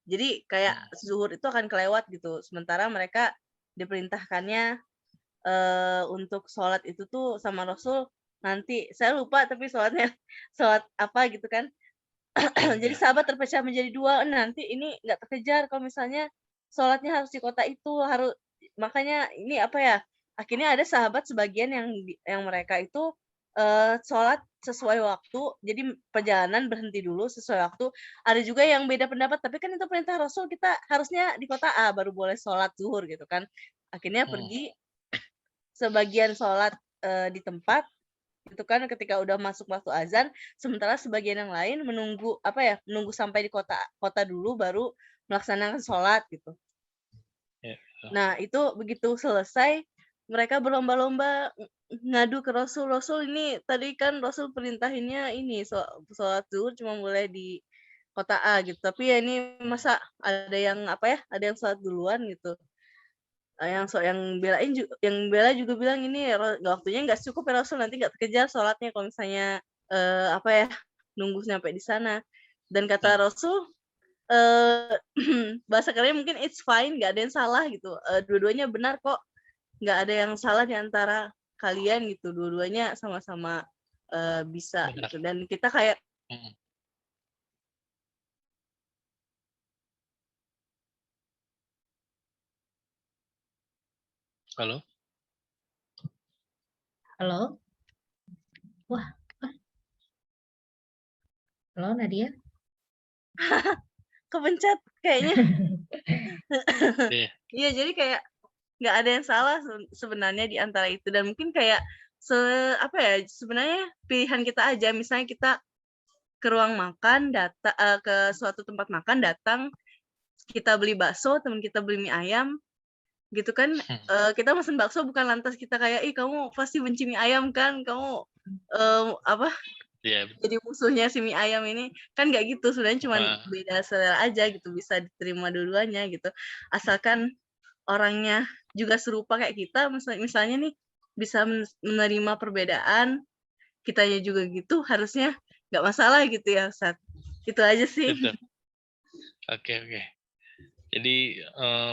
[SPEAKER 3] Jadi kayak zuhur itu akan kelewat gitu. Sementara mereka diperintahkannya untuk sholat itu tuh sama Rasul nanti saya lupa tapi sholatnya sholat apa gitu kan. Jadi sahabat terpecah menjadi dua. Nanti ini nggak terkejar kalau misalnya sholatnya harus di kota itu, harus makanya ini apa ya? Akhirnya ada sahabat sebagian yang mereka itu sholat sesuai waktu, jadi perjalanan berhenti dulu sesuai waktu. Ada juga yang beda pendapat, tapi kan itu perintah Rasul, kita harusnya di kota A baru boleh sholat zuhur gitu kan. Akhirnya pergi sebagian sholat di tempat gitu kan ketika udah masuk waktu azan, sementara sebagian yang lain menunggu menunggu sampai di kota dulu baru melaksanakan sholat gitu. Nah itu begitu selesai mereka berlomba-lomba ngadu ke Rasul. Rasul ini tadi kan Rasul perintahinnya ini sholat zuhur cuma boleh di kota A gitu, tapi ya ini masa ada yang ada yang sholat duluan gitu. Yang bela juga bilang ini waktunya nggak cukup ya Rasul, nanti nggak terkejar sholatnya kalau misalnya nunggu sampai di sana. Dan kata Rasul bahasa kerennya mungkin it's fine, nggak ada yang salah gitu. Dua-duanya benar kok, nggak ada yang salah di antara kalian gitu. Dua-duanya sama-sama bisa gitu. Dan kita kayak
[SPEAKER 2] Halo?
[SPEAKER 1] Halo? Wah. Halo Nadia?
[SPEAKER 3] kepencet kayaknya. Iya, jadi kayak nggak ada yang salah sebenarnya di antara itu. Dan mungkin kayak sebenarnya pilihan kita aja. Misalnya kita ke ruang makan, ke suatu tempat makan, datang, kita beli bakso, teman kita beli mie ayam, gitu kan. Kita mesen bakso bukan lantas kita kayak, ih kamu pasti benci mie ayam kan, kamu jadi musuhnya si mie ayam ini. Kan nggak gitu, sebenarnya cuma beda selera aja gitu, bisa diterima dua-duanya gitu. Asalkan orangnya juga serupa kayak kita, misalnya nih bisa menerima perbedaan, kitanya juga gitu, harusnya nggak masalah gitu ya Ustaz. Itu aja sih.
[SPEAKER 2] Betul. Oke. Jadi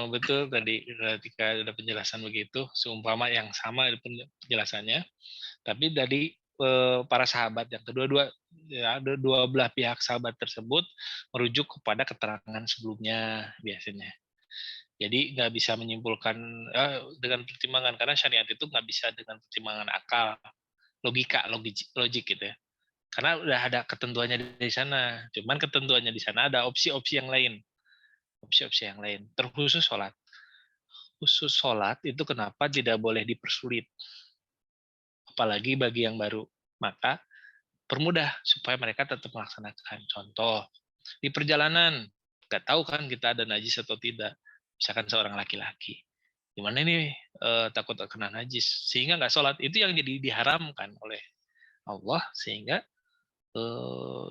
[SPEAKER 2] betul tadi ketika ada penjelasan begitu, seumpama yang sama penjelasannya, tapi dari para sahabat yang ada dua belah pihak sahabat tersebut merujuk kepada keterangan sebelumnya biasanya. Jadi nggak bisa menyimpulkan dengan pertimbangan, karena syariat itu nggak bisa dengan pertimbangan akal, logik gitu ya. Karena udah ada ketentuannya di sana. Cuman ketentuannya di sana ada opsi-opsi yang lain. opsi-opsi yang lain. Terkhusus sholat. Khusus sholat itu kenapa tidak boleh dipersulit. Apalagi bagi yang baru. Maka permudah supaya mereka tetap melaksanakan. Contoh, di perjalanan, nggak tahu kan kita ada najis atau tidak. Misalkan seorang laki-laki. Gimana nih takut kena najis. Sehingga nggak sholat. Itu yang jadi diharamkan oleh Allah. Sehingga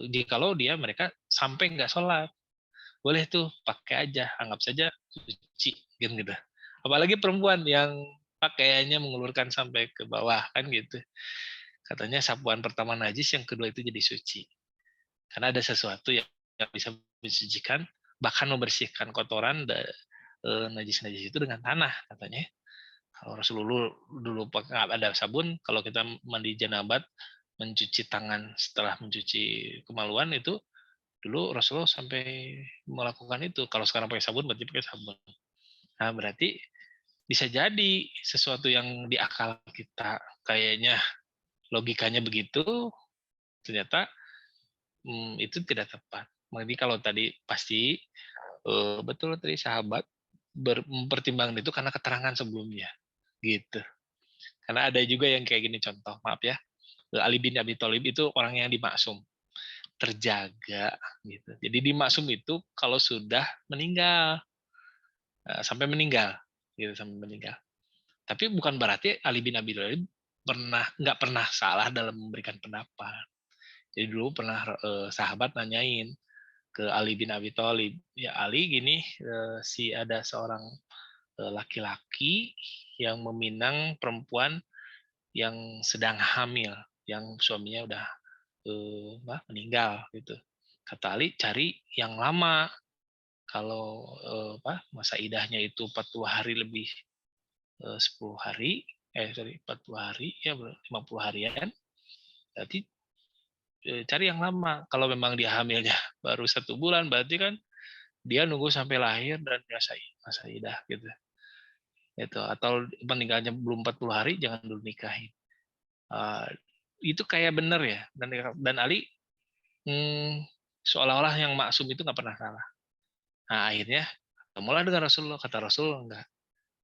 [SPEAKER 2] jikalau mereka sampai nggak sholat. Boleh tuh pakai aja. Anggap saja suci. Gitu. Apalagi perempuan yang pakaiannya mengulurkan sampai ke bawah. Kan gitu. Katanya sapuan pertama najis, yang kedua itu jadi suci. Karena ada sesuatu yang bisa mensucikan, bahkan membersihkan kotoran najis-najis itu dengan tanah katanya. Kalau Rasulullah dulu ada sabun, kalau kita mandi janabat, mencuci tangan setelah mencuci kemaluan itu, dulu Rasulullah sampai melakukan itu. Kalau sekarang pakai sabun, berarti pakai sabun. Nah, berarti bisa jadi sesuatu yang di akal kita kayaknya logikanya begitu, ternyata itu tidak tepat. Jadi kalau tadi pasti betul tadi sahabat mempertimbangkan itu karena keterangan sebelumnya, gitu. Karena ada juga yang kayak gini contoh, maaf ya, Ali bin Abi Thalib itu orang yang dimaksum, terjaga, gitu. Jadi dimaksum itu kalau sudah meninggal, sampai meninggal, gitu sampai meninggal. Tapi bukan berarti Ali bin Abi Thalib nggak pernah salah dalam memberikan pendapat. Jadi dulu pernah sahabat nanyain ke Ali bin Abi Thalib, ya Ali gini, si ada seorang laki-laki yang meminang perempuan yang sedang hamil, yang suaminya udah meninggal gitu. Kata Ali, cari yang lama. Kalau masa idahnya itu 40 hari lebih 10 hari, 40 hari, ya 50 harian, berarti cari yang lama. Kalau memang dia hamilnya baru 1 bulan, berarti kan dia nunggu sampai lahir dan masa idah gitu. Itu atau meninggalnya belum 40 hari, jangan dulu nikahin. Itu kayak bener ya. Dan Ali seolah-olah yang maksum itu nggak pernah salah. Nah akhirnya mulai dengan Rasulullah, kata Rasulullah enggak.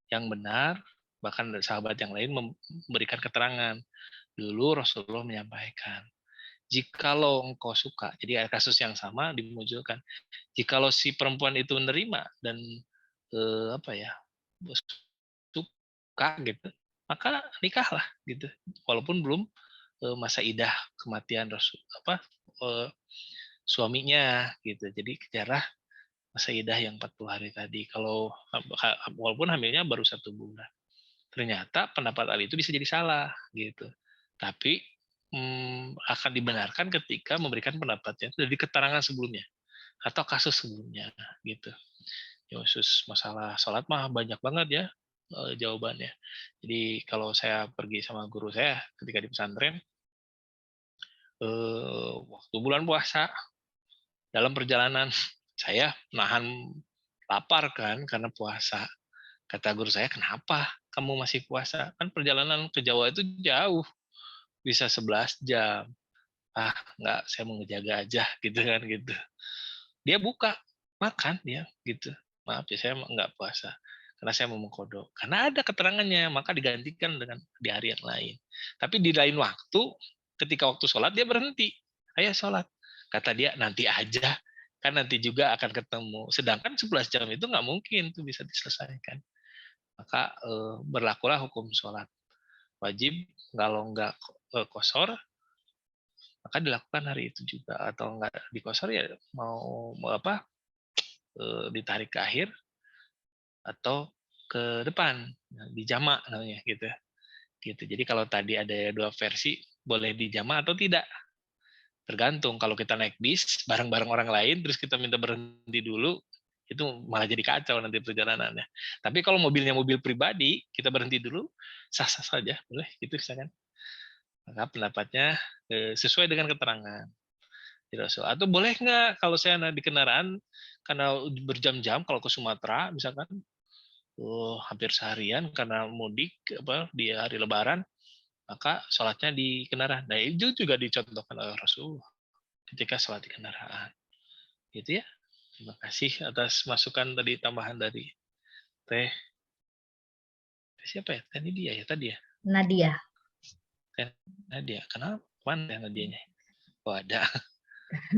[SPEAKER 2] Yang benar, bahkan sahabat yang lain memberikan keterangan. Dulu Rasulullah menyampaikan, jikalau engkau suka, jadi kasus yang sama dimunculkan. Jikalau si perempuan itu menerima dan suka gitu, maka nikahlah gitu. Walaupun belum masa idah kematian suaminya gitu. Jadi kejarlah masa idah yang 40 hari tadi. Kalau walaupun hamilnya baru 1 bulan. Ternyata pendapat Ali itu bisa jadi salah gitu. Tapi akan dibenarkan ketika memberikan pendapatnya itu dari keterangan sebelumnya atau kasus sebelumnya gitu. Ya, khusus masalah sholat mah banyak banget ya jawabannya. Jadi kalau saya pergi sama guru saya ketika di pesantren, waktu bulan puasa dalam perjalanan saya nahan lapar kan karena puasa. Kata guru saya, kenapa kamu masih puasa? Kan perjalanan ke Jawa itu jauh, bisa 11 jam. Enggak, saya mau ngejaga aja gitu kan gitu. Dia buka, makan dia gitu. Maaf ya, saya enggak puasa. Karena saya mau mengkodok. Karena ada keterangannya, maka digantikan dengan di hari yang lain. Tapi di lain waktu, ketika waktu sholat, dia berhenti. Ayo sholat. Kata dia, nanti aja. Kan nanti juga akan ketemu. Sedangkan 11 jam itu nggak mungkin tuh bisa diselesaikan. Maka berlakulah hukum sholat. Wajib, kalau nggak kosor, maka dilakukan hari itu juga. Atau nggak dikosor ya mau ditarik ke akhir atau ke depan, dijamak namanya gitu. Jadi kalau tadi ada 2 versi, boleh dijamak atau tidak. Tergantung, kalau kita naik bis bareng-bareng orang lain terus kita minta berhenti dulu, itu malah jadi kacau nanti perjalanannya. Tapi kalau mobilnya mobil pribadi, kita berhenti dulu, sah-sah saja, boleh gitu misalkan. Maka pendapatnya sesuai dengan keterangan. Atau boleh nggak kalau saya di kendaraan karena berjam-jam kalau ke Sumatera misalkan hampir seharian karena mudik di hari Lebaran, maka sholatnya di kendaraan. Nah itu juga dicontohkan oleh Rasulullah ketika sholat di kendaraan, gitu ya. Terima kasih atas masukan tadi, tambahan dari Teh siapa ya? Teh Nidia ya tadi ya?
[SPEAKER 1] Nadia.
[SPEAKER 2] Teh Nadia. Kenapa? Mana ya Nadianya? Oh ada.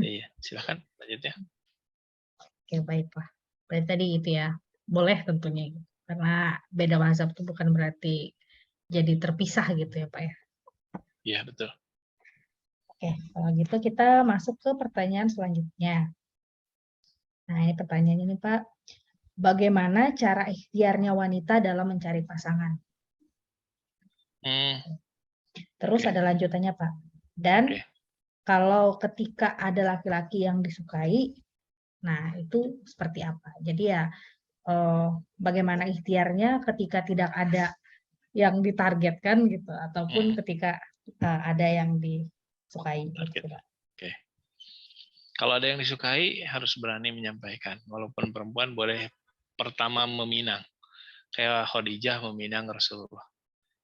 [SPEAKER 2] Iya, silakan lanjutnya.
[SPEAKER 1] Oke, baiklah. Berarti tadi itu ya, boleh tentunya. Karena beda mazhab itu bukan berarti jadi terpisah gitu ya Pak ya.
[SPEAKER 2] Iya, betul.
[SPEAKER 1] Oke, kalau gitu kita masuk ke pertanyaan selanjutnya. Nah, ini pertanyaannya nih Pak. Bagaimana cara ikhtiarnya wanita dalam mencari pasangan?
[SPEAKER 2] Hmm,
[SPEAKER 1] Terus
[SPEAKER 2] Oke.
[SPEAKER 1] ada lanjutannya Pak. Dan
[SPEAKER 2] Oke.
[SPEAKER 1] kalau ketika ada laki-laki yang disukai, nah itu seperti apa? Jadi ya bagaimana ikhtiarnya ketika tidak ada yang ditargetkan gitu, ataupun ketika ada yang disukai.
[SPEAKER 2] Target.
[SPEAKER 1] Gitu, Pak.
[SPEAKER 2] Oke. Kalau ada yang disukai harus berani menyampaikan. Walaupun perempuan boleh pertama meminang. Kayak Khadijah meminang Rasulullah.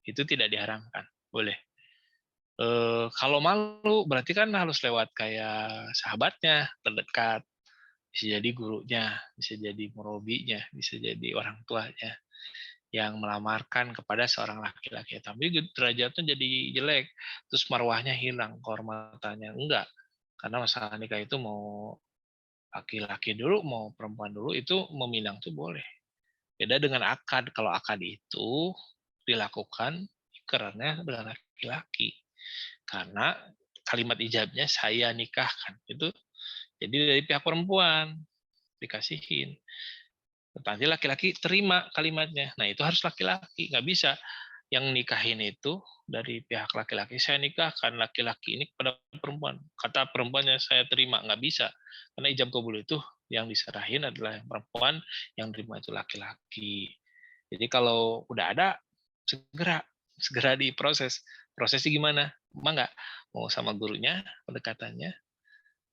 [SPEAKER 2] Itu tidak diharamkan. Boleh. Kalau malu berarti kan harus lewat kayak sahabatnya terdekat, bisa jadi gurunya, bisa jadi murobinya, bisa jadi orang tuanya yang melamarkan kepada seorang laki-laki. Tapi derajatnya jadi jelek, terus marwahnya hilang, kehormatannya enggak. Karena masalah nikah itu mau laki-laki dulu, mau perempuan dulu, itu meminang tuh boleh. Beda dengan akad. Kalau akad itu dilakukan ikrarnya dengan laki-laki. Karena kalimat ijabnya saya nikahkan. Itu jadi dari pihak perempuan dikasihin. Nanti laki-laki terima kalimatnya. Nah, itu harus laki-laki. Nggak bisa yang nikahin itu dari pihak laki-laki. Saya nikahkan laki-laki ini kepada perempuan. Kata perempuannya saya terima. Nggak bisa. Karena ijab kabul itu yang diserahin adalah yang perempuan, yang terima itu laki-laki. Jadi kalau udah ada, segera diproses. Prosesnya gimana? Emang nggak mau sama gurunya, pendekatannya,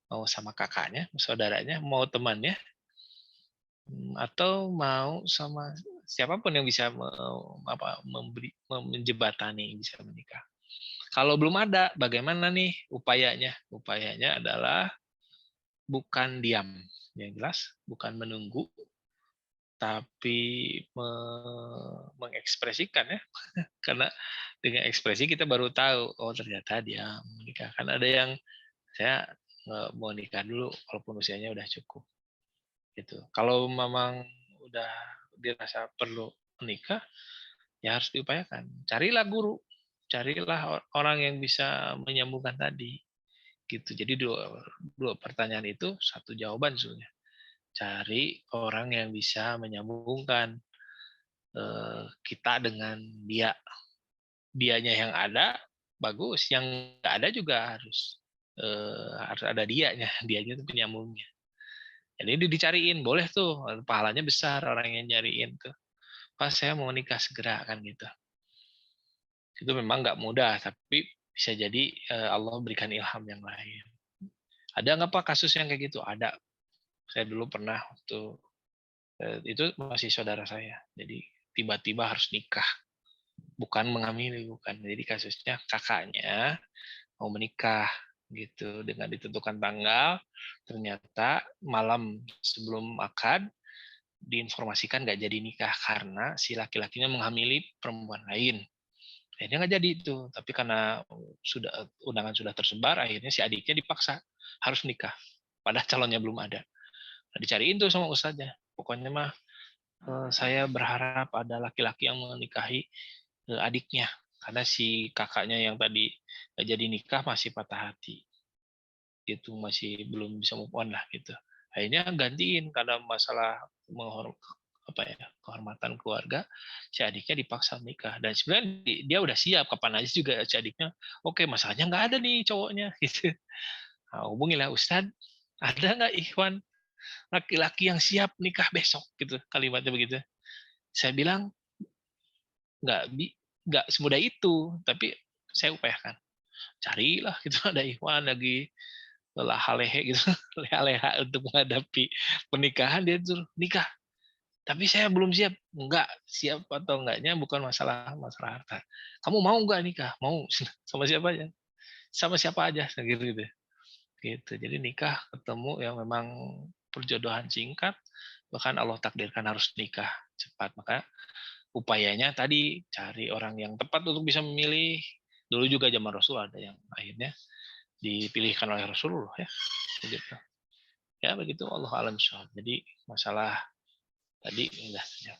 [SPEAKER 2] mau sama kakaknya, saudaranya, mau temannya, atau mau sama siapapun yang bisa menjebatani bisa menikah. Kalau belum ada, bagaimana nih upayanya? Upayanya adalah bukan diam, yang jelas, bukan menunggu, tapi mengekspresikan ya, karena dengan ekspresi kita baru tahu, oh ternyata dia menikah. Kan ada yang saya nggak mau nikah dulu, walaupun usianya udah cukup. Gitu. Kalau memang udah dirasa perlu menikah, ya harus diupayakan. Carilah guru, carilah orang yang bisa menyambungkan tadi. Gitu. Jadi dua pertanyaan itu satu jawaban sebenarnya. Cari orang yang bisa menyambungkan kita dengan dia. Dianya yang ada bagus, yang nggak ada juga harus ada dianya itu penyambungnya. Jadi dicariin, boleh tuh, pahalanya besar orang yang nyariin tuh. Pas saya mau nikah segera kan gitu. Itu memang nggak mudah, tapi bisa jadi Allah berikan ilham yang lain. Ada nggak Pak kasus yang kayak gitu? Ada. Saya dulu pernah waktu itu masih saudara saya. Jadi tiba-tiba harus nikah, bukan mengamili, bukan. Jadi kasusnya kakaknya mau menikah gitu dengan ditentukan tanggal, ternyata malam sebelum akad diinformasikan nggak jadi nikah karena si laki-lakinya menghamili perempuan lain. Akhirnya nggak jadi itu, tapi karena undangan sudah tersebar, akhirnya si adiknya dipaksa harus nikah, padahal calonnya belum ada. Nah, dicariin tuh sama ustadznya. Pokoknya mah saya berharap ada laki-laki yang menikahi adiknya, karena si kakaknya yang tadi nggak jadi nikah masih patah hati, gitu masih belum bisa move on lah gitu. Akhirnya gantiin karena masalah kehormatan keluarga, si adiknya dipaksa nikah. Dan sebenarnya dia udah siap kapan aja juga si adiknya. Oke, masalahnya nggak ada nih cowoknya gitu. Nah, hubungilah Ustadz, ada nggak ikhwan laki-laki yang siap nikah besok gitu, kalimatnya begitu. Saya bilang nggak nggak semudah itu, tapi saya upayakan. Carilah gitu ada ikhwan lagi leha-lehe gitu, leha-leha untuk menghadapi pernikahan, dia tuh nikah. Tapi saya belum siap. Enggak, siap atau enggaknya bukan masalah harta. Kamu mau enggak nikah? Mau. Sama siapa aja? Sama siapa aja gitu. Gitu. Jadi nikah ketemu yang memang perjodohan singkat, bahkan Allah takdirkan harus nikah cepat. Maka upayanya tadi cari orang yang tepat untuk bisa memilih. Dulu juga zaman Rasul ada yang akhirnya dipilihkan oleh Rasulullah ya. Begitu. Ya begitu Allah alam syahid. Jadi masalah tadi enggak ya.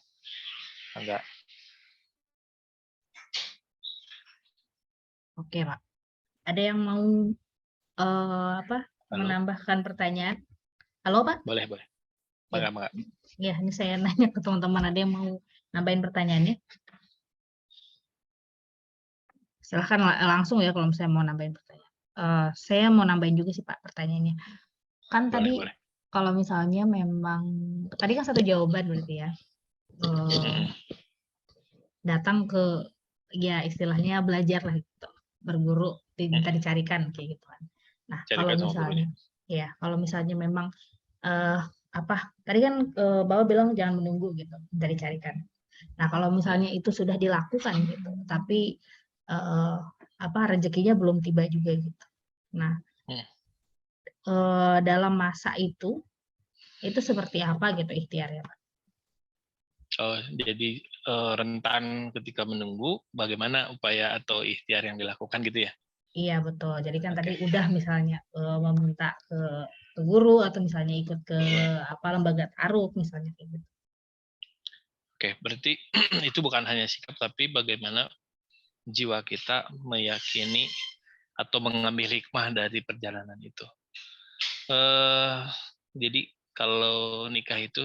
[SPEAKER 2] Enggak.
[SPEAKER 1] Oke, Pak. Ada yang mau
[SPEAKER 2] Halo,
[SPEAKER 1] menambahkan pertanyaan? Halo, Pak?
[SPEAKER 2] boleh.
[SPEAKER 1] Ya.
[SPEAKER 2] Mangga.
[SPEAKER 1] Ya, ini saya nanya ke teman-teman, ada yang mau nambahin pertanyaannya? Silahkan langsung ya kalau misalnya mau nambahin pertanyaan. Saya mau nambahin juga sih Pak pertanyaannya. Kan tadi
[SPEAKER 2] Boleh.
[SPEAKER 1] kalau misalnya memang, tadi kan satu jawaban berarti ya. Datang ke, ya istilahnya belajar lah gitu. Berguru, minta dicarikan kayak gitu kan. Nah, kalau misalnya, ya kalau misalnya memang tadi kan Bapak bilang jangan menunggu gitu, minta dicarikan. Nah, kalau misalnya itu sudah dilakukan gitu, tapi rezekinya belum tiba juga gitu. Nah, dalam masa itu seperti apa gitu ikhtiarnya, Pak?
[SPEAKER 2] Oh, jadi rentan ketika menunggu, bagaimana upaya atau ikhtiar yang dilakukan gitu ya?
[SPEAKER 1] Iya betul. Jadi kan tadi udah misalnya meminta ke guru atau misalnya ikut ke lembaga taruh misalnya kayak gitu.
[SPEAKER 2] Oke, berarti itu bukan hanya sikap, tapi bagaimana jiwa kita meyakini atau mengambil hikmah dari perjalanan itu. Jadi kalau nikah itu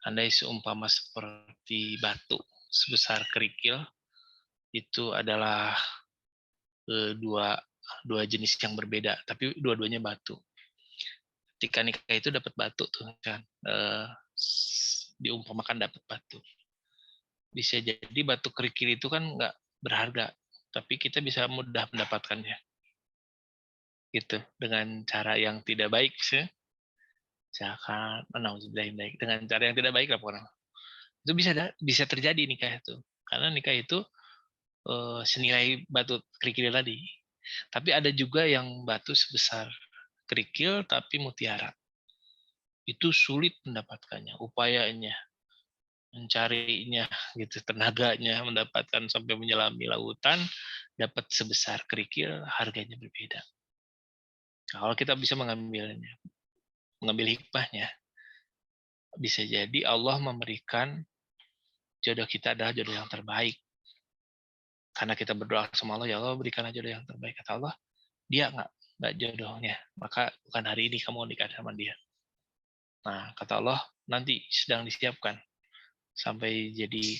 [SPEAKER 2] andai seumpama seperti batu sebesar kerikil, itu adalah dua jenis yang berbeda, tapi dua-duanya batu. Ketika nikah itu dapat batu tuh kan, diumpamakan dapat batu. Bisa jadi batu kerikil itu kan nggak berharga, tapi kita bisa mudah mendapatkannya. Gitu, dengan cara yang tidak baik sih. Misalkan, dengan cara yang tidak baik lah pokoknya. Itu bisa terjadi nikah itu. Karena nikah itu senilai batu kerikil tadi. Tapi ada juga yang batu sebesar kerikil tapi mutiara. Itu sulit mendapatkannya, upayanya, mencarinya, gitu, tenaganya, mendapatkan sampai menyelami lautan, dapat sebesar kerikil, harganya berbeda. Nah, kalau kita bisa mengambil hikmahnya, bisa jadi Allah memberikan jodoh kita adalah jodoh yang terbaik. Karena kita berdoa sama Allah, ya Allah berikanlah jodoh yang terbaik. Kata Allah, dia nggak jodohnya, maka bukan hari ini kamu nikah sama dia. Nah, kata Allah, nanti sedang disiapkan sampai jadi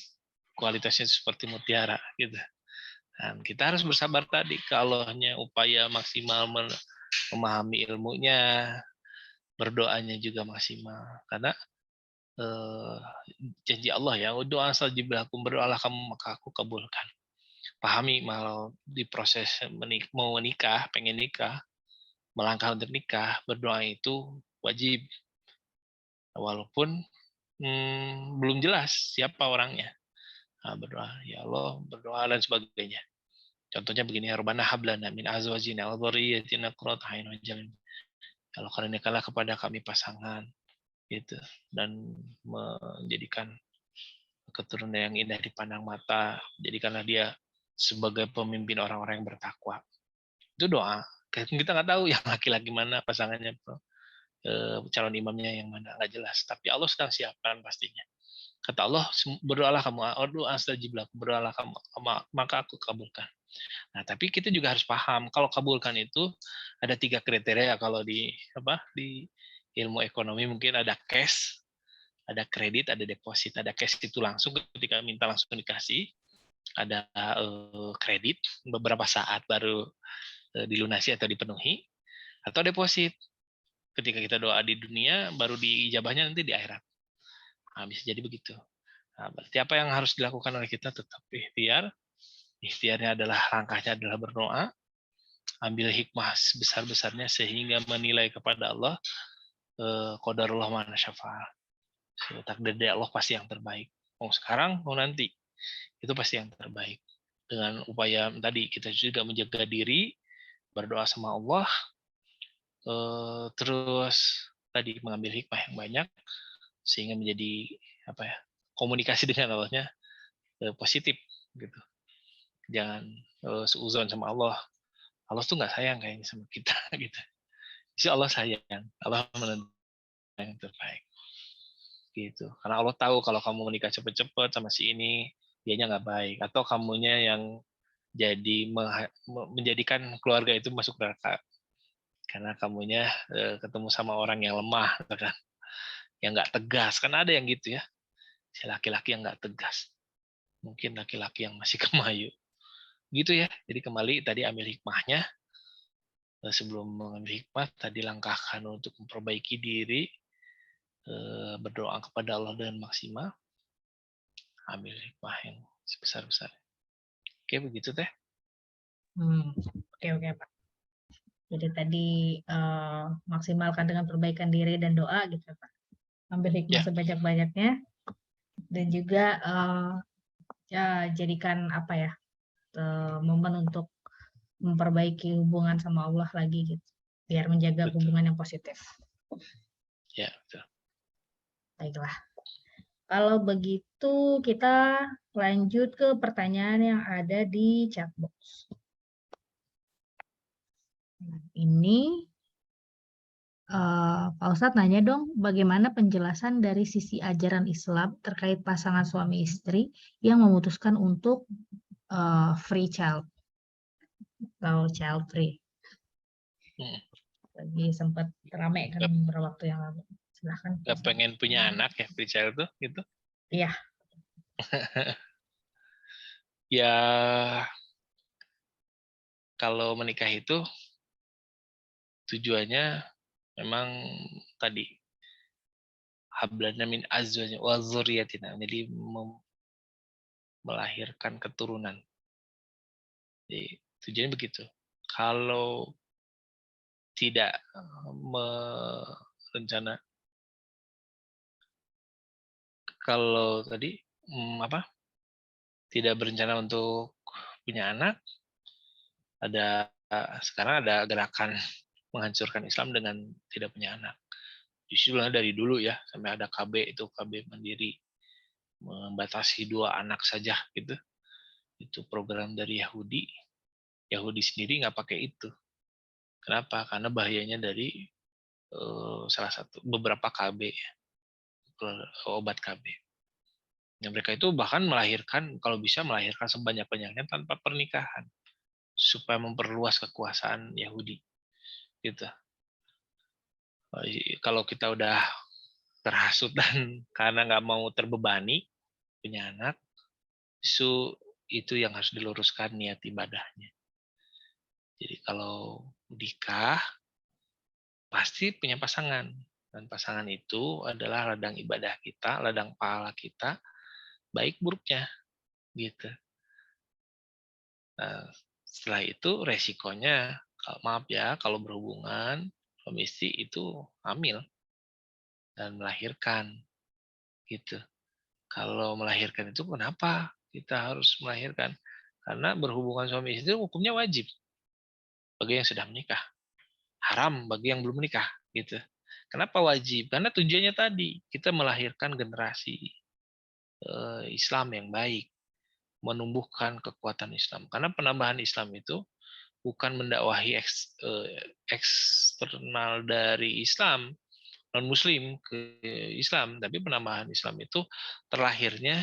[SPEAKER 2] kualitasnya seperti mutiara gitu. Dan kita harus bersabar tadi ke Allahnya, upaya maksimal memahami ilmunya, berdoanya juga maksimal. Karena janji Allah ya, doa sajibakum, berdoalah kamu maka aku kabulkan. Pahami kalau di proses mau menikah, pengen nikah, melangkah untuk nikah, berdoa itu wajib. Walaupun belum jelas siapa orangnya. Nah, berdoa, ya Allah, berdoa dan sebagainya. Contohnya begini, Rabbana hablana min azwajina wa dzurriyyatina qurrata a'yun waj'alna. Kalau karuniakanlah kepada kami pasangan gitu dan menjadikan keturunan yang indah dipandang mata, jadikanlah dia sebagai pemimpin orang-orang yang bertakwa. Itu doa. Kita nggak tahu yang laki-laki mana pasangannya, calon imamnya yang mana, nggak jelas. Tapi Allah sedang siapkan pastinya. Kata Allah, berdoalah kamu, berdoalah kamu, maka aku kabulkan. Nah, tapi kita juga harus paham, kalau kabulkan itu ada 3 kriteria. Kalau di ilmu ekonomi mungkin ada cash, ada kredit, ada deposit. Ada cash itu langsung ketika minta langsung dikasih. Ada kredit beberapa saat baru dilunasi atau dipenuhi, atau deposit ketika kita doa di dunia baru diijabahnya nanti di akhirat. Nah, bisa jadi begitu. Nah, berarti apa yang harus dilakukan oleh kita? Tetap ikhtiar. Ikhtiarnya adalah, langkahnya adalah berdoa, ambil hikmah sebesar-besarnya sehingga menilai kepada Allah, qadarullah ma nasyafa. Takdir dari Allah pasti yang terbaik. Mau sekarang, mau nanti. Itu pasti yang terbaik. Dengan upaya tadi, kita juga menjaga diri, berdoa sama Allah, terus tadi mengambil hikmah yang banyak sehingga menjadi apa ya, komunikasi dengan Allahnya positif gitu. Jangan seuzon sama Allah. Allah tuh nggak sayang kayaknya sama kita gitu. Insya Allah sayang. Allah menentukan yang terbaik gitu. Karena Allah tahu kalau kamu menikah cepet-cepet sama si ini, dianya nggak baik. Atau kamunya yang jadi menjadikan keluarga itu masuk neraka. Karena kamunya ketemu sama orang yang lemah, kan? Yang nggak tegas. Kan ada yang gitu ya. Si laki-laki yang nggak tegas. Mungkin laki-laki yang masih kemayu. Gitu ya. Jadi kembali tadi ambil hikmahnya. Sebelum mengambil hikmah, tadi langkahkan untuk memperbaiki diri, berdoa kepada Allah dengan maksimal, ambil hikmah yang sebesar-besar. Oke, begitu teh.
[SPEAKER 1] Oke, Pak. Jadi tadi maksimalkan dengan perbaikan diri dan doa gitu, Pak. Ambil hikmah sebanyak-banyaknya dan juga jadikan apa ya, momen untuk memperbaiki hubungan sama Allah lagi gitu, biar menjaga hubungan yang positif.
[SPEAKER 2] Ya, betul.
[SPEAKER 1] Baiklah. Kalau begitu kita lanjut ke pertanyaan yang ada di chat box. Ini Pak Ustadz nanya dong, bagaimana penjelasan dari sisi ajaran Islam terkait pasangan suami istri yang memutuskan untuk free child atau child free? Lagi sempat ramai kan beberapa waktu yang lalu. Silahkan.
[SPEAKER 2] Gak pengen punya anak ya, free child tuh gitu?
[SPEAKER 1] Iya.
[SPEAKER 2] Ya, kalau menikah itu tujuannya memang tadi hablana min azwajin wa dzurriyyatina, jadi melahirkan keturunan. Jadi tujuannya begitu. Kalau tidak merencana, kalau tadi tidak berencana untuk punya anak, sekarang ada gerakan menghancurkan Islam dengan tidak punya anak. Justru dari dulu ya, sampai ada KB, itu KB Mandiri, membatasi 2 anak saja gitu. Itu program dari Yahudi. Yahudi sendiri nggak pakai itu. Kenapa? Karena bahayanya dari beberapa KB ya, obat KB. Yang mereka itu bahkan melahirkan, kalau bisa melahirkan sebanyak-banyaknya tanpa pernikahan, supaya memperluas kekuasaan Yahudi. Gitu. Kalau kita udah terhasut dan karena nggak mau terbebani punya anak, itu yang harus diluruskan niat ibadahnya. Jadi kalau nikah pasti punya pasangan, dan pasangan itu adalah ladang ibadah kita, ladang pahala kita, baik buruknya, gitu. Nah, setelah itu resikonya, maaf ya, kalau berhubungan suami istri itu hamil dan melahirkan, gitu. Kalau melahirkan itu kenapa kita harus melahirkan? Karena berhubungan suami istri hukumnya wajib bagi yang sudah menikah, haram bagi yang belum menikah, gitu. Kenapa wajib? Karena tujuannya tadi kita melahirkan generasi Islam yang baik, menumbuhkan kekuatan Islam. Karena penambahan Islam itu bukan mendakwahi eksternal dari Islam, non-Muslim ke Islam, tapi penambahan Islam itu terlahirnya,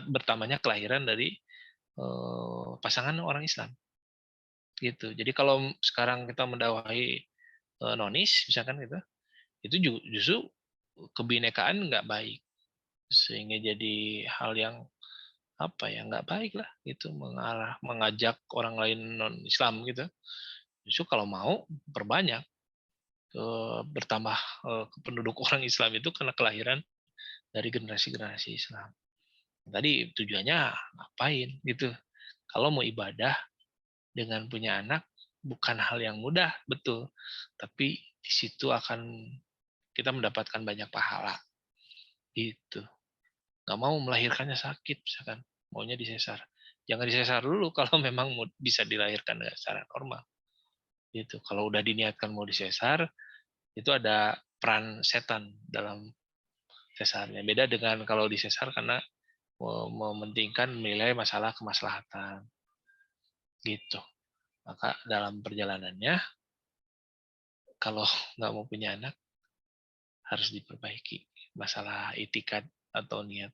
[SPEAKER 2] bertambahnya kelahiran dari pasangan orang Islam. Gitu. Jadi kalau sekarang kita mendakwahi nonis, misalkan gitu, itu justru kebinekaan nggak baik, sehingga jadi hal yang nggak baik lah, itu mengajak orang lain non Islam gitu. Justru kalau mau perbanyak bertambah penduduk orang Islam itu karena kelahiran dari generasi-generasi Islam. Tadi tujuannya ngapain gitu? Kalau mau ibadah dengan punya anak bukan hal yang mudah, betul. Tapi di situ akan kita mendapatkan banyak pahala. Gitu. Nggak mau melahirkannya sakit, misalkan. Maunya disesar. Jangan disesar dulu kalau memang bisa dilahirkan secara normal. Gitu. Kalau udah diniatkan mau disesar, itu ada peran setan dalam sesarnya. Beda dengan kalau di sesar karena mementingkan nilai masalah kemaslahatan. Gitu. Maka dalam perjalanannya, kalau nggak mau punya anak, harus diperbaiki masalah itikad atau niat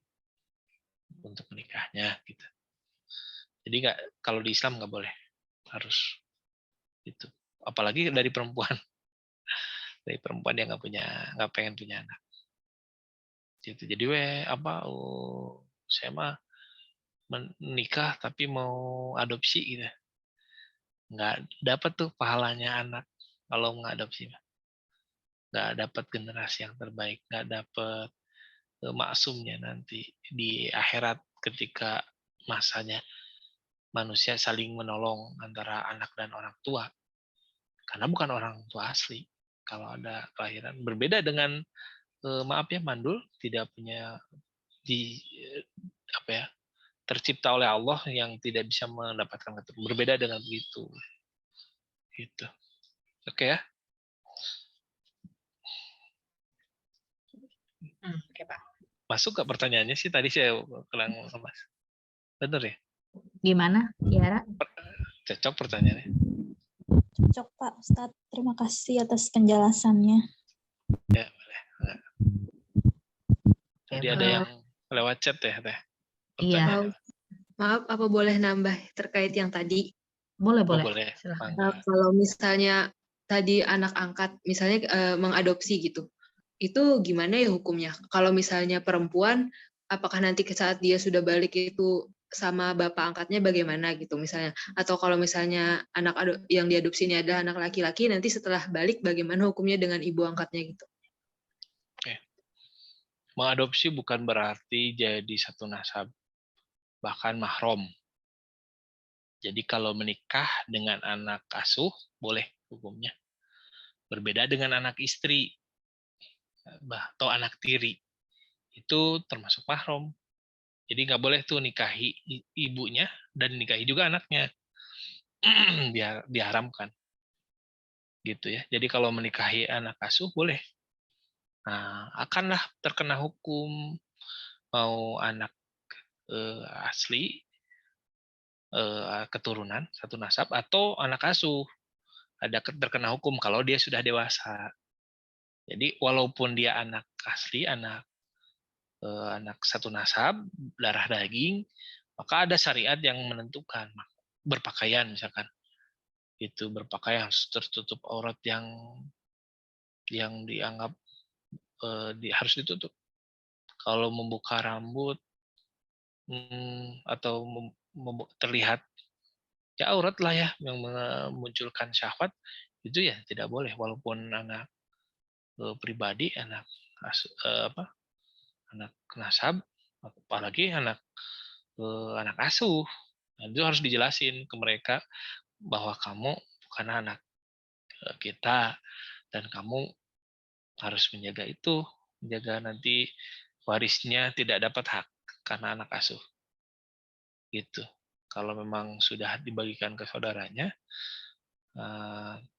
[SPEAKER 2] untuk menikahnya. Gitu. Jadi kalau di Islam nggak boleh, harus itu. Apalagi dari perempuan, dari perempuan yang nggak pengen punya anak. Gitu. Jadi saya mah menikah tapi mau adopsi gitu. Nggak dapat tuh pahalanya anak kalau mengadopsi. Nggak dapat generasi yang terbaik, nggak dapat maksumnya nanti di akhirat ketika masanya manusia saling menolong antara anak dan orang tua. Karena bukan orang tua asli. Kalau ada kelahiran berbeda dengan maaf ya mandul, tidak punya tercipta oleh Allah yang tidak bisa mendapatkan keturunan. Berbeda dengan begitu. Gitu. Oke ya.
[SPEAKER 1] Oke, Pak.
[SPEAKER 2] Masuk ke pertanyaannya sih tadi saya ulang Mas. Benar ya?
[SPEAKER 1] Gimana, Tiara?
[SPEAKER 2] Cocok pertanyaannya.
[SPEAKER 4] Cocok Pak Ustadz, terima kasih atas penjelasannya.
[SPEAKER 2] Ya, boleh. Tadi ada yang lewat chat ya, Teh?
[SPEAKER 1] Iya.
[SPEAKER 5] Maaf, apa boleh nambah terkait yang tadi?
[SPEAKER 1] Boleh,
[SPEAKER 2] Oh,
[SPEAKER 1] boleh.
[SPEAKER 2] boleh.
[SPEAKER 1] Silakan.
[SPEAKER 5] Kalau misalnya tadi anak angkat, misalnya mengadopsi gitu, itu gimana ya hukumnya? Kalau misalnya perempuan, apakah nanti saat dia sudah balik itu sama bapak angkatnya bagaimana gitu misalnya? Atau kalau misalnya anak yang diadopsi ini adalah anak laki-laki, nanti setelah balik bagaimana hukumnya dengan ibu angkatnya gitu?
[SPEAKER 2] Mengadopsi bukan berarti jadi satu nasab, bahkan mahram. Jadi kalau menikah dengan anak asuh, boleh hukumnya. Berbeda dengan anak istri atau anak tiri. Itu termasuk mahram. Jadi nggak boleh tuh nikahi ibunya dan nikahi juga anaknya. Diharamkan. Gitu ya. Jadi kalau menikahi anak asuh boleh. Nah, akanlah terkena hukum mau anak asli keturunan satu nasab atau anak asuh ada terkena hukum kalau dia sudah dewasa. Jadi walaupun dia anak asli, anak satu nasab, darah daging, maka ada syariat yang menentukan berpakaian misalkan. Itu berpakaian tertutup aurat yang dianggap harus ditutup. Kalau membuka rambut atau terlihat ya aurat lah ya yang memunculkan syahwat itu ya tidak boleh walaupun anak pribadi anak anak nasab apalagi anak asuh. Nah, itu harus dijelasin ke mereka bahwa kamu bukan anak kita dan kamu harus menjaga itu, menjaga nanti warisnya tidak dapat hak karena anak asuh. Gitu. Kalau memang sudah dibagikan ke saudaranya,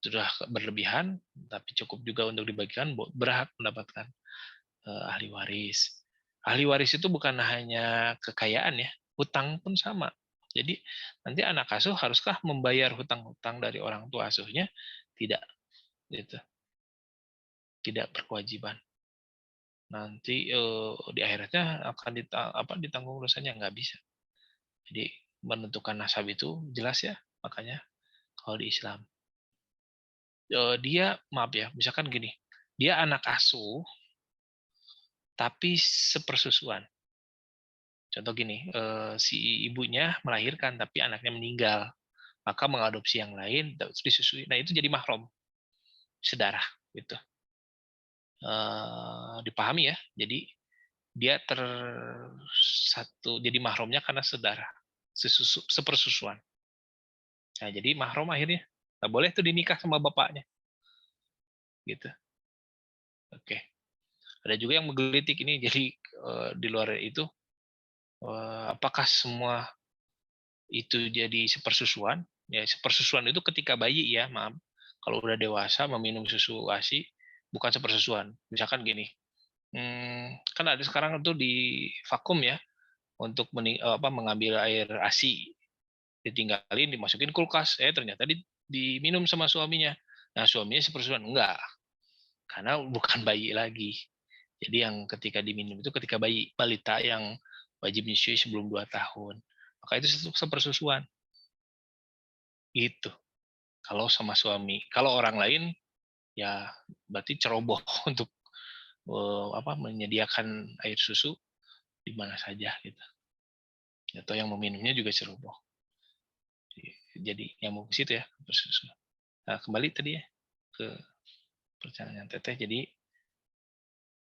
[SPEAKER 2] sudah berlebihan, tapi cukup juga untuk dibagikan, berhak mendapatkan ahli waris. Ahli waris itu bukan hanya kekayaan ya, hutang pun sama. Jadi nanti anak asuh haruskah membayar hutang-hutang dari orang tua asuhnya? Tidak, gitu. Tidak berkewajiban. Nanti di akhiratnya akan ditanggung dosanya, nggak bisa. Jadi menentukan nasab itu jelas ya, makanya kalau di Islam dia maaf ya, misalkan gini, dia anak asuh tapi sepersusuan. Contoh gini, si ibunya melahirkan tapi anaknya meninggal, maka mengadopsi yang lain terus disusui. Nah itu jadi mahram, sedarah gitu. Dipahami ya. Jadi dia jadi mahramnya karena sedarah, sepersusuan. Nah jadi mahram akhirnya nggak boleh tuh dinikah sama bapaknya, gitu. Oke. Ada juga yang menggelitik ini, jadi di luar itu apakah semua itu jadi sepersusuan? Ya sepersusuan itu ketika bayi ya, maaf. Kalau udah dewasa meminum susu ASI bukan sepersusuan. Misalkan gini, kan ada sekarang tuh di vakum ya, untuk mengambil air ASI, ditinggalin, dimasukin kulkas, ternyata diminum sama suaminya. Nah, suaminya sepersusuan, enggak, karena bukan bayi lagi. Jadi yang ketika diminum itu ketika balita yang wajib menyusui sebelum 2 tahun. Maka itu sepersusuan. Gitu. Kalau sama suami. Kalau orang lain, ya berarti ceroboh untuk menyediakan air susu di mana saja gitu. Atau yang meminumnya juga ceroboh. Jadi nyambung ke situ ya, persusuan. Nah, kembali tadi ya ke pertanyaan Teteh. Jadi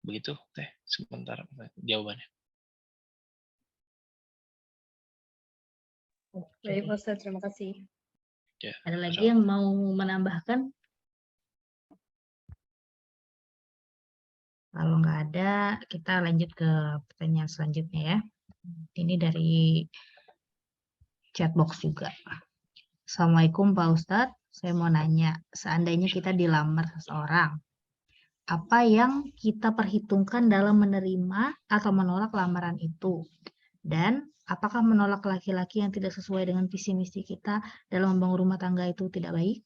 [SPEAKER 2] begitu Teh sementara jawabannya.
[SPEAKER 3] Baik, Pak Ustadz, terima kasih.
[SPEAKER 2] Ya,
[SPEAKER 1] Ada lagi yang mau menambahkan? Kalau nggak ada, kita lanjut ke pertanyaan selanjutnya ya. Ini dari chatbox juga. Assalamualaikum Pak Ustadz, saya mau nanya, seandainya kita dilamar seseorang, apa yang kita perhitungkan dalam menerima atau menolak lamaran itu? Dan apakah menolak laki-laki yang tidak sesuai dengan visi misi kita dalam membangun rumah tangga itu tidak baik?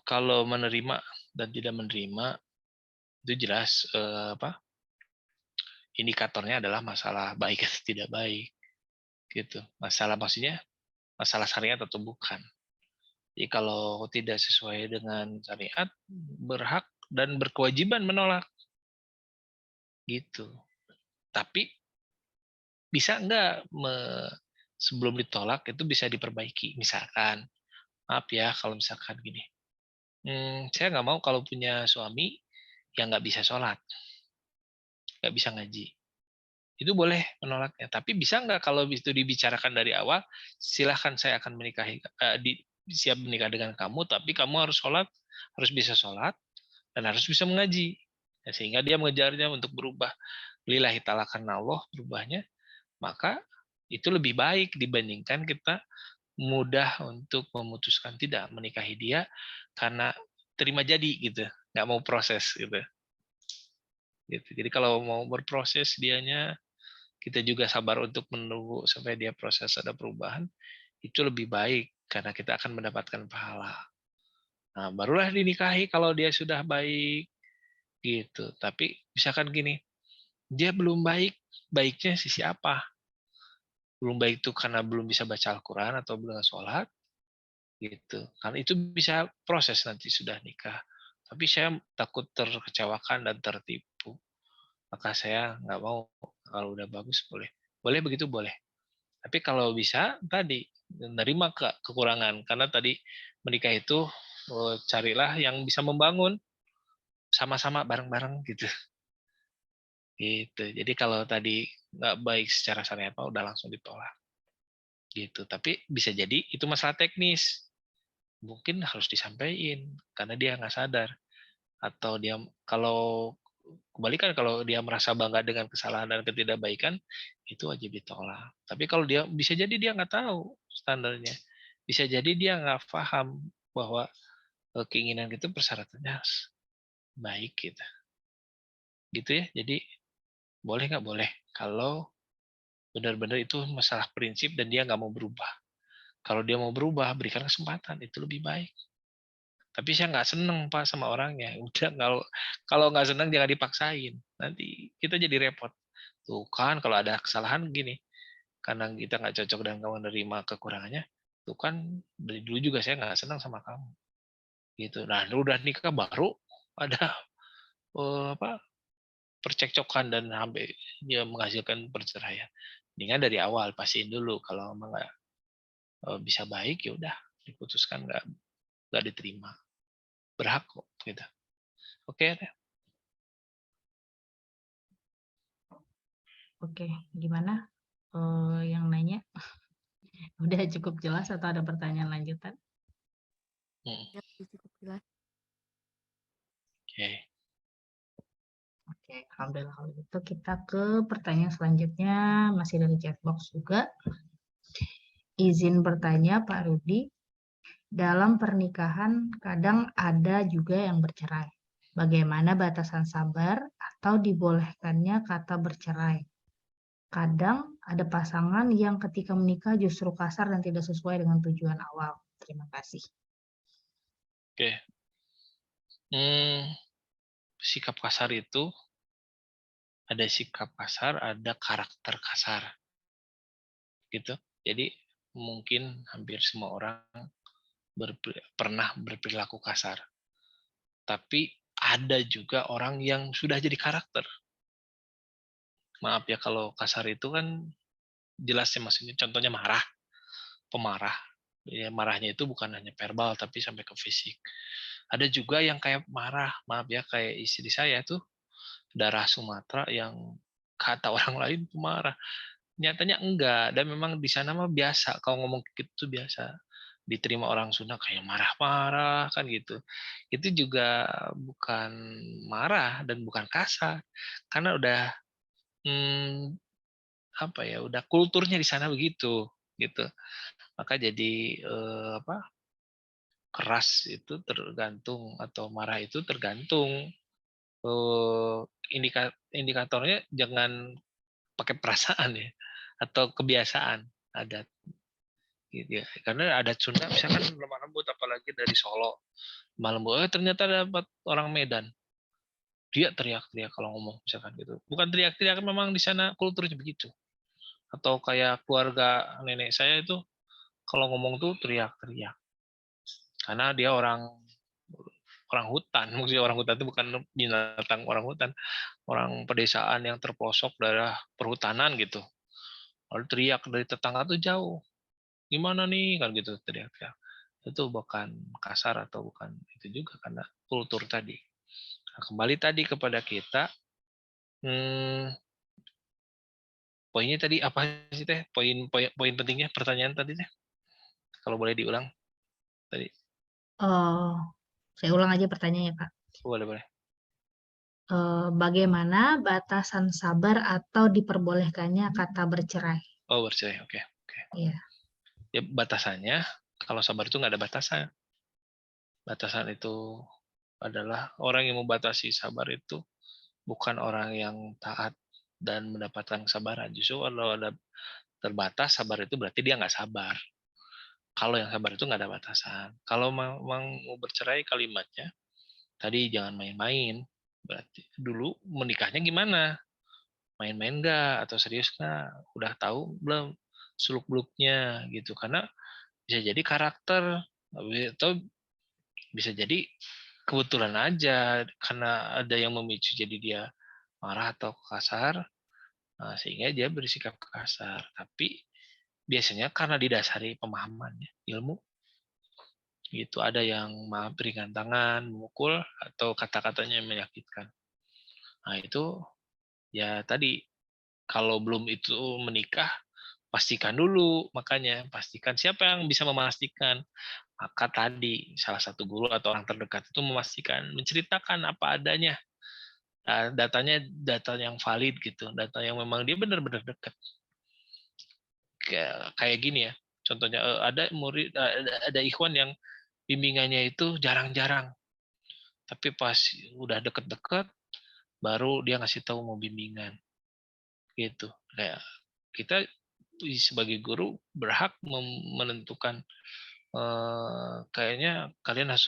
[SPEAKER 2] Kalau menerima dan tidak menerima itu jelas indikatornya adalah masalah baik atau tidak baik gitu. Masalah maksudnya masalah syariat atau bukan. Jadi kalau tidak sesuai dengan syariat, berhak dan berkewajiban menolak gitu. Tapi bisa enggak sebelum ditolak itu bisa diperbaiki. Misalkan, maaf ya kalau misalkan gini, saya nggak mau kalau punya suami yang nggak bisa sholat, nggak bisa ngaji. Itu boleh menolaknya. Tapi bisa nggak kalau itu dibicarakan dari awal, silahkan saya akan siap menikah dengan kamu, tapi kamu harus sholat, harus bisa sholat, dan harus bisa mengaji. Ya, sehingga dia mengejarnya untuk berubah. Lillahi ta'ala karena Allah berubahnya, maka itu lebih baik dibandingkan kita mudah untuk memutuskan tidak menikahi dia karena terima jadi gitu, nggak mau proses gitu. Jadi kalau mau berproses dianya, kita juga sabar untuk menunggu sampai dia proses ada perubahan, itu lebih baik karena kita akan mendapatkan pahala. Nah, barulah dinikahi kalau dia sudah baik gitu. Tapi misalkan gini, dia belum baik, baiknya sisi apa? Belum baik itu karena belum bisa baca Al-Quran atau belum sholat, gitu. Karena itu bisa proses nanti sudah nikah. Tapi saya takut terkecewakan dan tertipu. Maka saya nggak mau, kalau udah bagus boleh. Boleh begitu boleh. Tapi kalau bisa tadi menerima kekurangan, karena tadi menikah itu carilah yang bisa membangun sama-sama bareng-bareng gitu. Gitu. Jadi kalau tadi nggak baik secara syariat udah langsung ditolak. Gitu. Tapi bisa jadi itu masalah teknis. Mungkin harus disampaikan karena dia nggak sadar. Atau dia kalau kebalikan kalau dia merasa bangga dengan kesalahan dan ketidakbaikan, itu wajib ditolak. Tapi kalau dia bisa jadi dia nggak tahu standarnya, bisa jadi dia nggak paham bahwa keinginan itu persyaratannya baik gitu ya. Jadi boleh nggak boleh kalau benar-benar itu masalah prinsip dan dia nggak mau berubah. Kalau dia mau berubah, berikan kesempatan, itu lebih baik. Tapi saya nggak seneng Pak sama orangnya. Udah kalau nggak seneng jangan dipaksain. Nanti kita jadi repot. Tuh kan kalau ada kesalahan gini, karena kita nggak cocok dan kamu menerima kekurangannya, tuh kan dari dulu juga saya nggak senang sama kamu. Gitu. Nah, udah nikah baru ada percekcokan dan sampai dia menghasilkan perceraian. Dengan dari awal pastiin dulu kalau memang nggak bisa baik ya udah diputuskan nggak diterima. Berhak kok gitu. Oke.
[SPEAKER 1] Oke, gimana? Yang nanya udah cukup jelas atau ada pertanyaan lanjutan?
[SPEAKER 5] Ya, cukup jelas.
[SPEAKER 2] Oke.
[SPEAKER 1] Oke, alhamdulillah kalau gitu kita ke pertanyaan selanjutnya masih dari chatbox juga. Izin bertanya Pak Rudi, dalam pernikahan kadang ada juga yang bercerai. Bagaimana batasan sabar atau dibolehkannya kata bercerai? Kadang ada pasangan yang ketika menikah justru kasar dan tidak sesuai dengan tujuan awal. Terima kasih.
[SPEAKER 2] Oke. Sikap kasar itu ada sikap kasar, ada karakter kasar. Gitu. Jadi mungkin hampir semua orang pernah berperilaku kasar. Tapi ada juga orang yang sudah jadi karakter. Maaf ya kalau kasar itu kan jelas ya maksudnya, contohnya marah, pemarah. Ya, marahnya itu bukan hanya verbal tapi sampai ke fisik. Ada juga yang kayak marah, maaf ya, kayak istri saya tuh darah Sumatera yang kata orang lain pemarah. Nyatanya enggak, dan memang di sana mah biasa kalau ngomong gitu biasa. Diterima orang Sunda kayak marah-marah kan gitu. Itu juga bukan marah dan bukan kasar. Karena udah apa ya, udah kulturnya di sana begitu gitu. Maka jadi keras itu tergantung, atau marah itu tergantung, indikatornya jangan pakai perasaan ya, atau kebiasaan adat gitu ya. Karena adat Sunda misalkan lemah lembut, apalagi dari Solo lemah lembut, ternyata dapat orang Medan dia teriak-teriak kalau ngomong misalkan gitu. Bukan teriak-teriak, memang di sana kulturnya begitu. Atau kayak keluarga nenek saya itu kalau ngomong tuh teriak-teriak. Karena dia orang hutan, maksudnya orang hutan itu bukan binatang, orang hutan, orang pedesaan yang terpelosok daerah perhutanan gitu. Lalu teriak dari tetangga tuh jauh, gimana nih kan gitu, teriak-teriak. Itu bukan kasar atau bukan itu juga, karena kultur tadi. Nah, kembali tadi kepada kita, poinnya tadi apa sih teh? Poin pentingnya pertanyaan tadi teh, kalau boleh diulang tadi.
[SPEAKER 1] Saya ulang aja pertanyaannya, Kak.
[SPEAKER 2] Boleh.
[SPEAKER 1] Bagaimana batasan sabar atau diperbolehkannya kata bercerai?
[SPEAKER 2] Oh, bercerai, oke.
[SPEAKER 1] Iya.
[SPEAKER 2] Ya batasannya, kalau sabar itu nggak ada batasan. Batasan itu adalah orang yang membatasi sabar itu bukan orang yang taat dan mendapatkan kesabaran. Justru kalau ada terbatas sabar itu berarti dia nggak sabar. Kalau yang sabar itu nggak ada batasan. Kalau memang mau bercerai, kalimatnya tadi jangan main-main. Berarti dulu menikahnya gimana? Main-main nggak atau serius nggak? Udah tahu belum seluk-beluknya gitu? Karena bisa jadi karakter, atau bisa jadi kebetulan aja karena ada yang memicu jadi dia marah atau kasar, sehingga dia bersikap kasar. Tapi biasanya karena didasari pemahamannya, ilmu gitu. Ada yang berikan tangan, memukul, atau kata-katanya yang menyakitkan. Nah itu ya tadi, kalau belum itu menikah, pastikan dulu. Makanya pastikan, siapa yang bisa memastikan? Maka tadi salah satu guru atau orang terdekat itu memastikan, menceritakan apa adanya. Datanya data yang valid gitu, data yang memang dia benar-benar dekat. Kayak gini ya, contohnya ada murid, ada ikhwan yang bimbingannya itu jarang-jarang, tapi pas udah deket-deket baru dia ngasih tahu mau bimbingan gitu. Kayak kita sebagai guru berhak menentukan, kayaknya kalian harus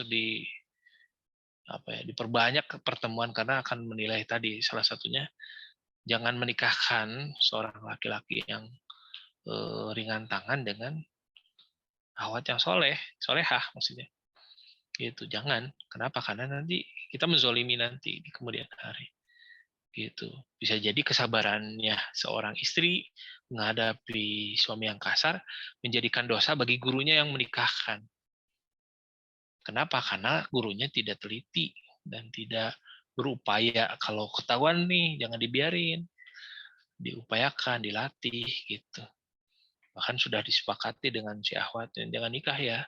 [SPEAKER 2] diperbanyak pertemuan, karena akan menilai tadi salah satunya, jangan menikahkan seorang laki-laki yang ringan tangan dengan awat yang solehah maksudnya. Gitu, jangan. Kenapa? Karena nanti kita menzolimi nanti di kemudian hari. Gitu. Bisa jadi kesabarannya seorang istri menghadapi suami yang kasar menjadikan dosa bagi gurunya yang menikahkan. Kenapa? Karena gurunya tidak teliti dan tidak berupaya. Kalau ketahuan nih, jangan dibiarin. Diupayakan, dilatih gitu. Bahkan sudah disepakati dengan si akhwat, jangan nikah ya,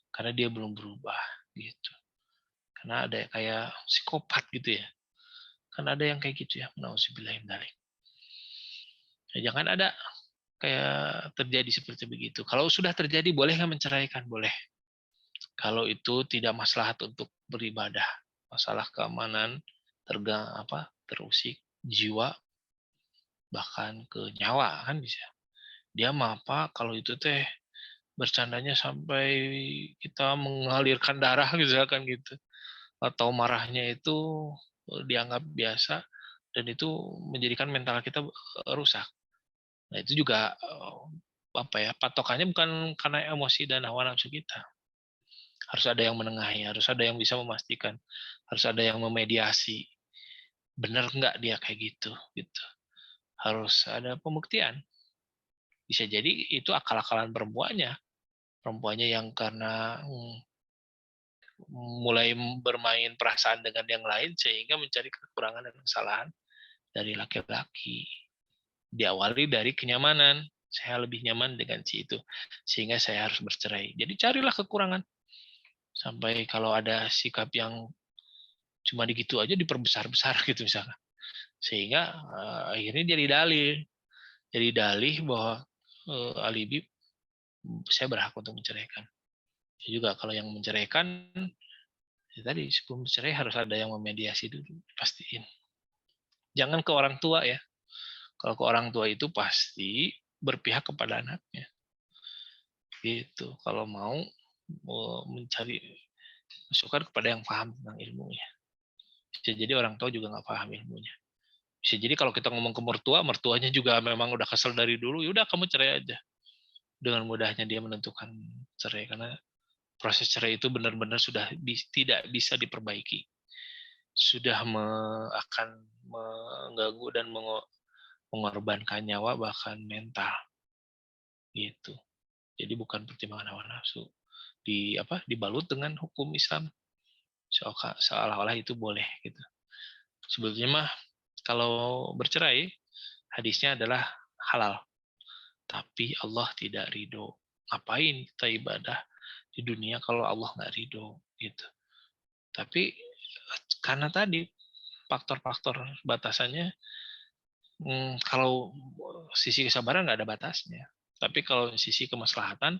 [SPEAKER 2] karena dia belum berubah gitu. Karena ada kayak psikopat gitu ya. Kan ada yang kayak gitu ya, nauzubillahi min dzalik. Ya, jangan ada kayak terjadi seperti begitu. Kalau sudah terjadi, boleh nggak menceraikan? Boleh. Kalau itu tidak maslahat untuk beribadah, masalah keamanan, terusik jiwa, bahkan ke nyawa kan bisa. Dia mah apa kalau itu teh bercandanya sampai kita mengalirkan darah misalkan gitu. Atau marahnya itu dianggap biasa dan itu menjadikan mental kita rusak. Nah, itu juga patokannya bukan karena emosi dan hawa nafsu kita. Harus ada yang menengahi, harus ada yang bisa memastikan, harus ada yang memediasi. Benar nggak dia kayak gitu, gitu. Harus ada pembuktian. Bisa jadi itu akal-akalan perempuannya yang karena mulai bermain perasaan dengan yang lain sehingga mencari kekurangan dan kesalahan dari laki-laki. Diawali dari kenyamanan. Saya lebih nyaman dengan si itu sehingga saya harus bercerai. Jadi carilah kekurangan. Sampai kalau ada sikap yang cuma digitu aja diperbesar-besar gitu misalnya. Sehingga akhirnya jadi dalih bahwa alibi saya berhak untuk menceraikan. Juga kalau yang menceraikan ya tadi sebelum bercerai harus ada yang memediasi dulu, pastiin. Jangan ke orang tua ya. Kalau ke orang tua itu pasti berpihak kepada anaknya. Gitu. Kalau mau mencari masukan kepada yang paham tentang ilmunya. Bisa jadi orang tua juga nggak paham ilmunya. Bisa jadi kalau kita ngomong ke mertua, mertuanya juga memang udah kesel dari dulu, ya udah kamu cerai aja. Dengan mudahnya dia menentukan cerai karena proses cerai itu benar-benar sudah tidak bisa diperbaiki. Sudah akan mengganggu dan mengorbankan nyawa bahkan mental. Gitu. Jadi bukan pertimbangan hawa nafsu. Dibalut dengan hukum Islam. Seolah-olah itu boleh gitu. Sebetulnya mah kalau bercerai hadisnya adalah halal. Tapi Allah tidak ridho. Ngapain kita ibadah di dunia kalau Allah nggak ridho gitu. Tapi karena tadi faktor-faktor batasannya, kalau sisi kesabaran nggak ada batasnya. Tapi kalau sisi kemaslahatan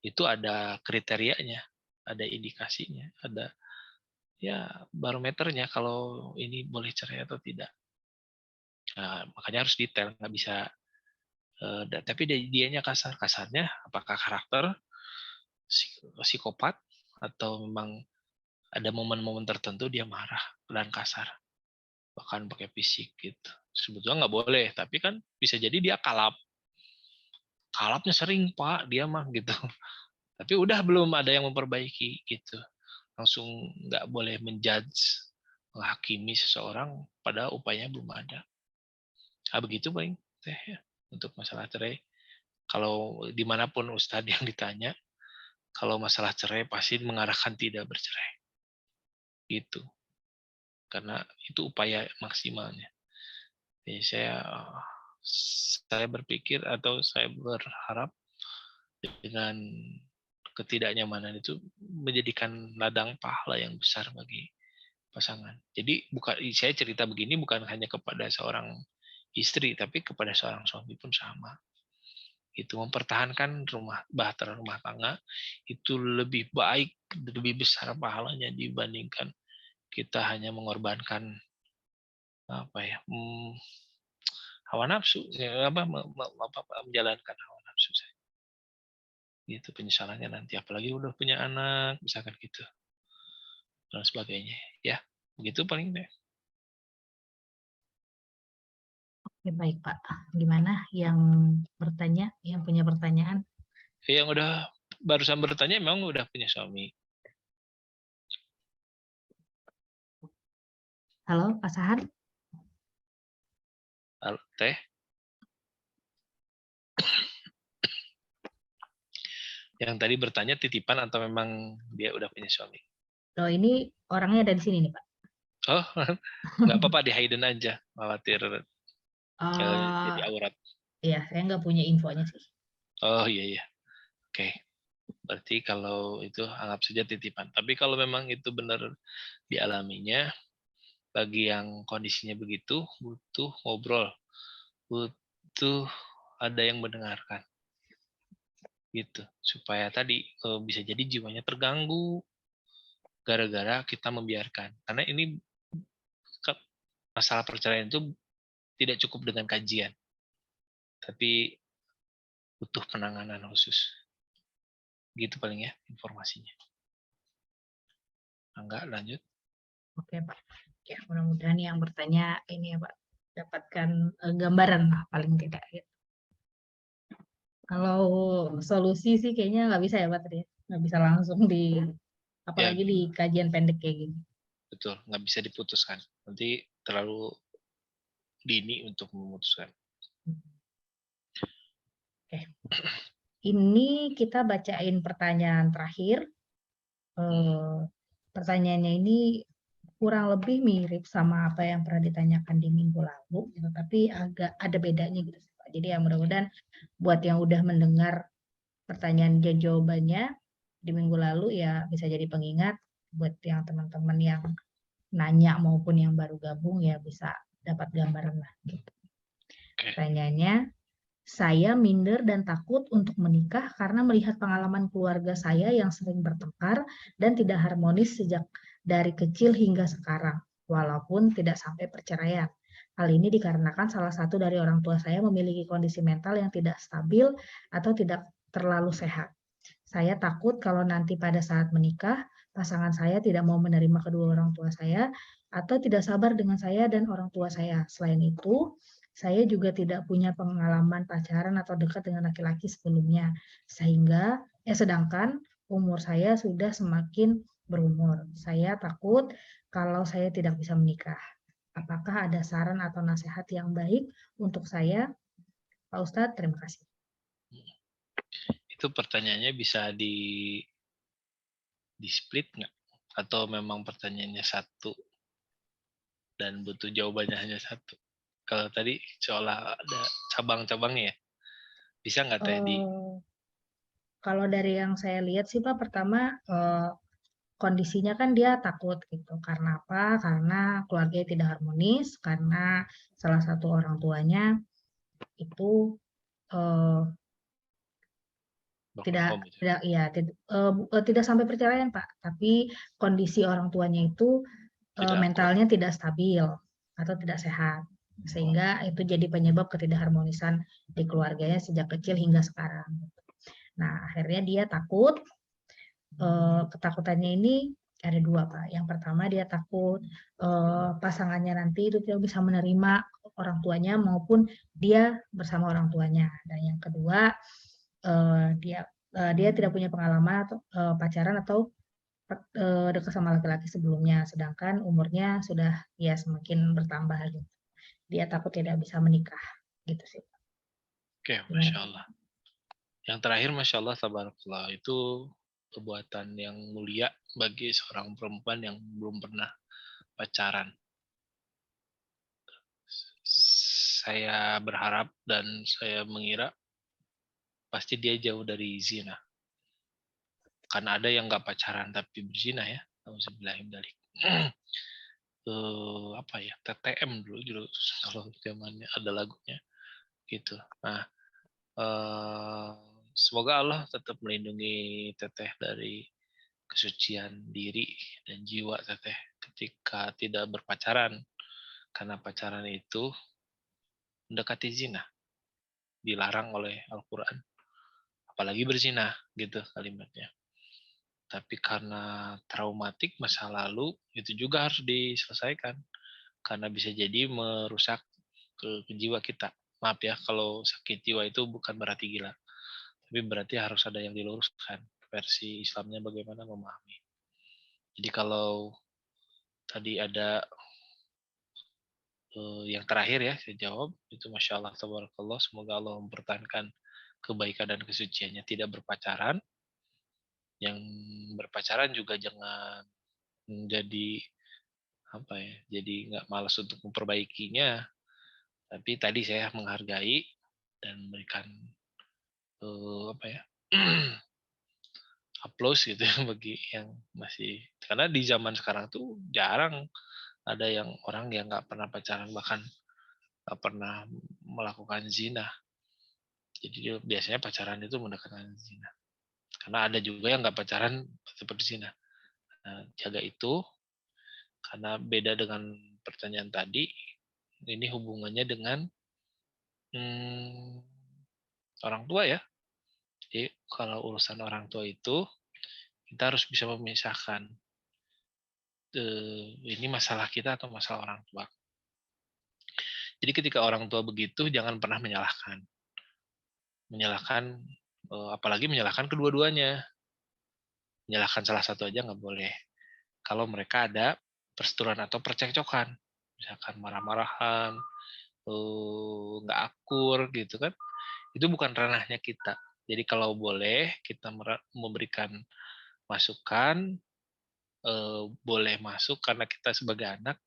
[SPEAKER 2] itu ada kriterianya, ada indikasinya, ada ya barometernya kalau ini boleh cerai atau tidak. Nah, makanya harus detail, nggak bisa. Tapi dianya kasarnya apakah karakter psikopat atau memang ada momen-momen tertentu dia marah dan kasar bahkan pakai fisik gitu. Sebetulnya nggak boleh, tapi kan bisa jadi dia kalapnya sering pak dia mah gitu. Tapi udah belum ada yang memperbaiki gitu, langsung nggak boleh menjudge menghakimi seseorang pada upayanya belum ada. Begitu paling teh ya untuk masalah cerai. Kalau dimanapun ustadz yang ditanya, kalau masalah cerai pasti mengarahkan tidak bercerai. Gitu. Karena itu upaya maksimalnya. Jadi saya berpikir atau saya berharap dengan ketidaknyamanan itu menjadikan ladang pahala yang besar bagi pasangan. Jadi saya cerita begini bukan hanya kepada seorang istri, tapi kepada seorang suami pun sama. Itu mempertahankan bahtera rumah tangga itu lebih baik, lebih besar pahalanya dibandingkan kita hanya mengorbankan hawa nafsu, menjalankan hawa nafsu saya. Gitu penyesalannya nanti, apalagi udah punya anak, misalkan gitu dan sebagainya. Ya, begitu paling deh.
[SPEAKER 1] Oke, baik Pak. Gimana yang bertanya, yang punya pertanyaan?
[SPEAKER 2] Yang udah barusan bertanya memang udah punya suami.
[SPEAKER 1] Halo, Pak Sahan?
[SPEAKER 2] Halo, Teh. Yang tadi bertanya titipan atau memang dia udah punya suami?
[SPEAKER 1] Oh, ini orangnya ada di sini nih, Pak.
[SPEAKER 2] Oh, nggak apa-apa, di hidden aja, khawatir jadi aurat.
[SPEAKER 1] Iya, saya nggak punya infonya sih.
[SPEAKER 2] Oh iya. Oke. Berarti kalau itu anggap saja titipan. Tapi kalau memang itu benar dialaminya, bagi yang kondisinya begitu, butuh ngobrol. Butuh ada yang mendengarkan. gitu, supaya tadi bisa jadi jiwanya terganggu gara-gara kita membiarkan. Karena ini masalah perceraian itu tidak cukup dengan kajian, tapi butuh penanganan khusus. Gitu paling ya informasinya. Enggak, lanjut.
[SPEAKER 1] Oke, Pak. Ya, mudah-mudahan yang bertanya ini ya, Pak, dapatkan gambaran lah paling tidak. Gitu. Kalau solusi sih kayaknya nggak bisa ya, Pak, tadi. Nggak bisa langsung apalagi di kajian pendek kayak gini.
[SPEAKER 2] Betul, nggak bisa diputuskan. Nanti terlalu dini untuk memutuskan.
[SPEAKER 1] Oke. Ini kita bacain pertanyaan terakhir. Pertanyaannya ini kurang lebih mirip sama apa yang pernah ditanyakan di minggu lalu, gitu, tapi agak ada bedanya gitu, Pak. Jadi ya mudah-mudahan buat yang udah mendengar pertanyaan dan jawabannya di minggu lalu ya bisa jadi pengingat buat yang teman-teman yang nanya maupun yang baru gabung ya bisa dapat gambaran lah. Gitu. Pertanyaannya, saya minder dan takut untuk menikah karena melihat pengalaman keluarga saya yang sering bertengkar dan tidak harmonis sejak dari kecil hingga sekarang, walaupun tidak sampai perceraian. Hal ini dikarenakan salah satu dari orang tua saya memiliki kondisi mental yang tidak stabil atau tidak terlalu sehat. Saya takut kalau nanti pada saat menikah, pasangan saya tidak mau menerima kedua orang tua saya atau tidak sabar dengan saya dan orang tua saya. Selain itu, saya juga tidak punya pengalaman pacaran atau dekat dengan laki-laki sebelumnya. Sedangkan umur saya sudah semakin berumur. Saya takut kalau saya tidak bisa menikah. Apakah ada saran atau nasihat yang baik untuk saya? Pak Ustadz, terima kasih.
[SPEAKER 2] Itu pertanyaannya bisa di split nggak? Atau memang pertanyaannya satu dan butuh jawabannya hanya satu? Kalau tadi seolah ada cabang-cabangnya ya, bisa nggak tadi?
[SPEAKER 1] Kalau dari yang saya lihat sih Pak, pertama kondisinya kan dia takut gitu. Karena apa? Karena keluarganya tidak harmonis, karena salah satu orang tuanya itu tidak sampai perceraian Pak, tapi kondisi orang tuanya itu mentalnya tidak stabil atau tidak sehat, sehingga itu jadi penyebab ketidakharmonisan di keluarganya sejak kecil hingga sekarang. Nah, akhirnya dia takut. Ketakutannya ini ada dua, Pak. Yang pertama dia takut pasangannya nanti itu tidak bisa menerima orang tuanya maupun dia bersama orang tuanya. Dan yang kedua dia tidak punya pengalaman atau pacaran atau dekat sama laki-laki sebelumnya, sedangkan umurnya sudah ya semakin bertambah gitu. Dia takut tidak bisa menikah gitu sih.
[SPEAKER 2] Oke, Masya Allah. Yang terakhir, Masya Allah, tabarakallah, itu perbuatan yang mulia bagi seorang perempuan yang belum pernah pacaran. Saya berharap dan saya mengira pasti dia jauh dari zina. Karena ada yang nggak pacaran tapi berzina ya. Apa ya, TTM dulu kalau zamannya ada lagunya gitu. Nah, semoga Allah tetap melindungi Teteh dari kesucian diri dan jiwa Teteh ketika tidak berpacaran, karena pacaran itu mendekati zina, dilarang oleh Al-Quran, apalagi berzina gitu kalimatnya. Tapi karena traumatik masa lalu itu juga harus diselesaikan, karena bisa jadi merusak ke jiwa kita. Maaf ya kalau sakit jiwa itu bukan berarti gila, tapi berarti harus ada yang diluruskan. Versi Islamnya bagaimana memahami. Jadi kalau tadi ada yang terakhir ya saya jawab, itu Masya Allah, tabarakallah, semoga Allah mempertahankan kebaikan dan kesuciannya, tidak berpacaran. Yang berpacaran juga jangan menjadi apa ya, jadi nggak malas untuk memperbaikinya, tapi tadi saya menghargai dan memberikan apa ya, applause gitu ya bagi yang masih, karena di zaman sekarang tuh jarang ada yang orang yang nggak pernah pacaran, bahkan nggak pernah melakukan zina. Jadi biasanya pacaran itu mendekatkan zina. Karena ada juga yang nggak pacaran seperti zina. Nah, jaga itu, karena beda dengan pertanyaan tadi, ini hubungannya dengan orang tua ya. Jadi kalau urusan orang tua itu, kita harus bisa memisahkan ini masalah kita atau masalah orang tua. Jadi ketika orang tua begitu, jangan pernah menyalahkan. Apalagi menyalahkan kedua-duanya. Menyalahkan salah satu aja nggak boleh. Kalau mereka ada perseteruan atau percekcokan, misalkan marah-marahan, nggak akur gitu kan, itu bukan ranahnya kita. Jadi kalau boleh kita memberikan masukan, boleh masuk karena kita sebagai anak,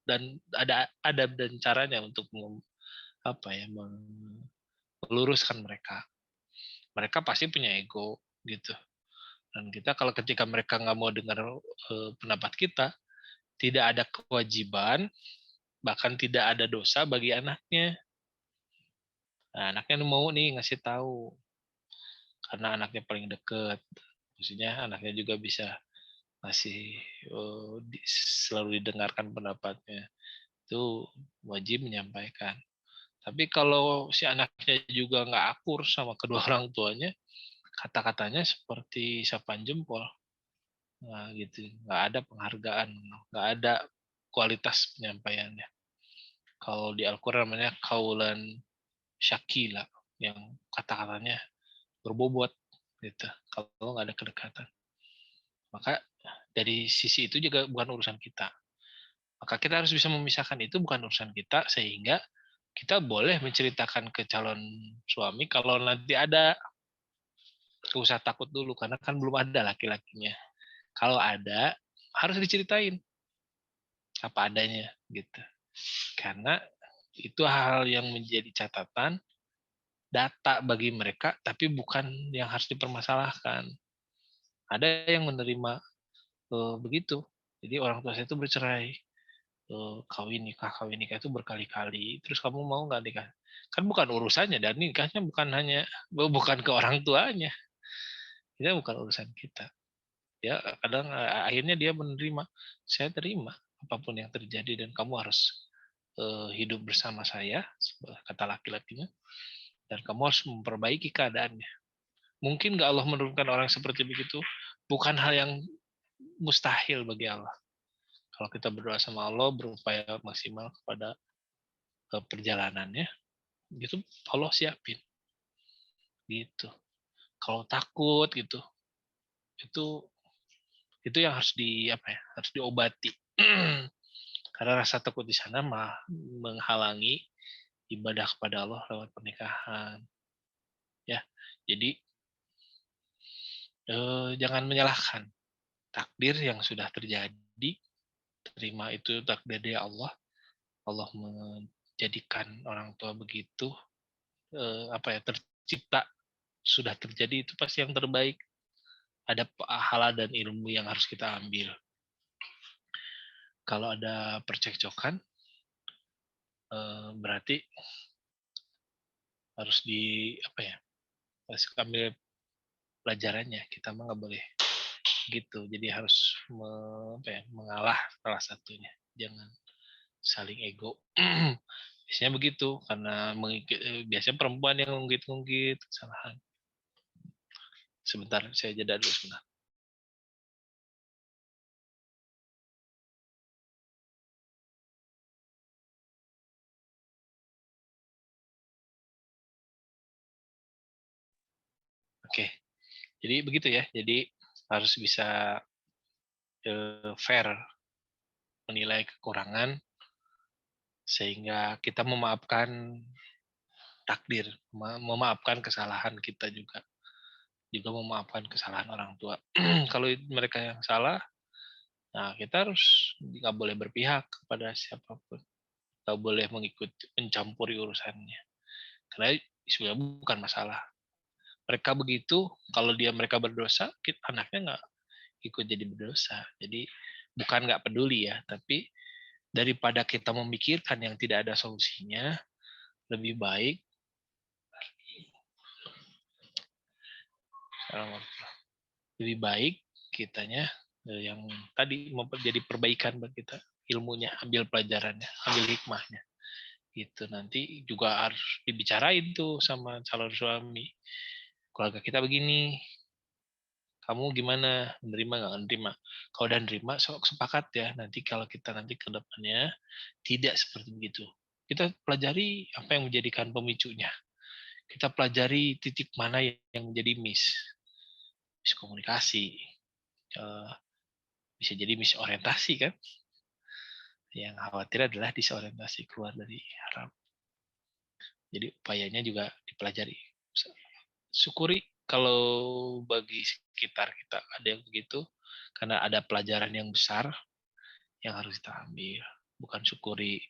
[SPEAKER 2] dan ada adab dan caranya untuk meluruskan mereka. Mereka pasti punya ego gitu. Dan kita kalau ketika mereka nggak mau dengar pendapat kita, tidak ada kewajiban, bahkan tidak ada dosa bagi anaknya. Nah, anaknya mau nih ngasih tahu, karena anaknya paling deket. Maksudnya anaknya juga bisa ngasih selalu didengarkan pendapatnya. Itu wajib menyampaikan. Tapi kalau si anaknya juga nggak akur sama kedua orang tuanya, kata-katanya seperti sapan jempol. Nah, gitu. Nggak ada penghargaan, nggak ada kualitas penyampaiannya. Kalau di Al-Quran namanya kaulan syakila, yang kata-katanya berbobot, gitu. Kalau nggak ada kedekatan. Maka dari sisi itu juga bukan urusan kita. Maka kita harus bisa memisahkan itu bukan urusan kita, sehingga kita boleh menceritakan ke calon suami kalau nanti ada. Gak usah takut dulu, karena kan belum ada laki-lakinya. Kalau ada, harus diceritain apa adanya gitu. Karena itu hal yang menjadi catatan data bagi mereka, tapi bukan yang harus dipermasalahkan. Ada yang menerima begitu. Jadi orang tua saya itu bercerai, kawin nikah itu berkali-kali. Terus kamu mau nggak nikah? Kan bukan urusannya, dan nikahnya bukan ke orang tuanya. Itu bukan urusan kita. Ya kadang akhirnya dia menerima, saya terima apapun yang terjadi dan kamu harus hidup bersama saya, kata laki-lakinya, dan kamu harus memperbaiki keadaannya. Mungkin nggak Allah menurunkan orang seperti begitu, bukan hal yang mustahil bagi Allah. Kalau kita berdoa sama Allah, berupaya maksimal kepada perjalanannya, gitu Allah siapin. Gitu. Kalau takut gitu, itu yang harus harus diobati. Karena rasa takut di sana menghalangi ibadah kepada Allah lewat pernikahan. Ya, jadi jangan menyalahkan takdir yang sudah terjadi. Terima itu takdir dari Allah. Allah menjadikan orang tua begitu, tercipta, sudah terjadi, itu pasti yang terbaik. Ada pahala dan ilmu yang harus kita ambil. Kalau ada percekcokan, berarti harus harus ambil pelajarannya. Kita mah nggak boleh gitu. Jadi harus mengalah salah satunya. Jangan saling ego. Biasanya begitu, karena biasanya perempuan yang ngungkit-ngungkit kesalahan. Sebentar, saya jeda dulu sebentar. Oke, jadi begitu ya. Jadi harus bisa fair menilai kekurangan, sehingga kita memaafkan takdir, memaafkan kesalahan kita juga memaafkan kesalahan orang tua. Kalau mereka yang salah, nah kita harus nggak boleh berpihak kepada siapapun, nggak boleh mencampuri urusannya, karena sebenarnya bukan masalah. Mereka begitu, kalau mereka berdosa, anaknya nggak ikut jadi berdosa. Jadi bukan nggak peduli ya, tapi daripada kita memikirkan yang tidak ada solusinya, lebih baik Lebih baik kitanya yang tadi jadi perbaikan bagi kita, ilmunya, ambil pelajarannya, ambil hikmahnya. Itu nanti juga harus dibicarain tuh sama calon suami. Keluarga kita begini, kamu gimana? Menerima nggak menerima? Kalau udah nerima, sok sepakat ya. Nanti kalau kita nanti ke depannya tidak seperti begitu. Kita pelajari apa yang menjadikan pemicunya. Kita pelajari titik mana yang menjadi miskomunikasi. Bisa jadi misorientasi kan. Yang khawatir adalah disorientasi keluar dari haram. Jadi upayanya juga dipelajari. Syukuri kalau bagi sekitar kita ada yang begitu, karena ada pelajaran yang besar yang harus kita ambil. Bukan syukuri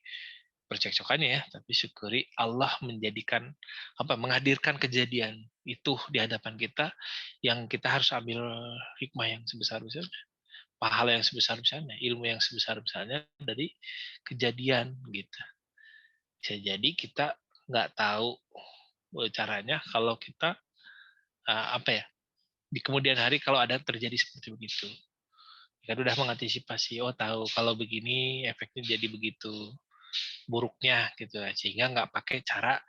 [SPEAKER 2] percekcokannya ya, tapi syukuri Allah menghadirkan kejadian itu di hadapan kita yang kita harus ambil hikmah yang sebesar-besarnya, pahala yang sebesar-besarnya, ilmu yang sebesar-besarnya dari kejadian gitu. Bisa jadi kita nggak tahu caranya kalau kita di kemudian hari kalau ada terjadi seperti begitu. Kan udah mengantisipasi, tahu kalau begini efeknya jadi begitu buruknya gitu, sehingga nggak pakai cara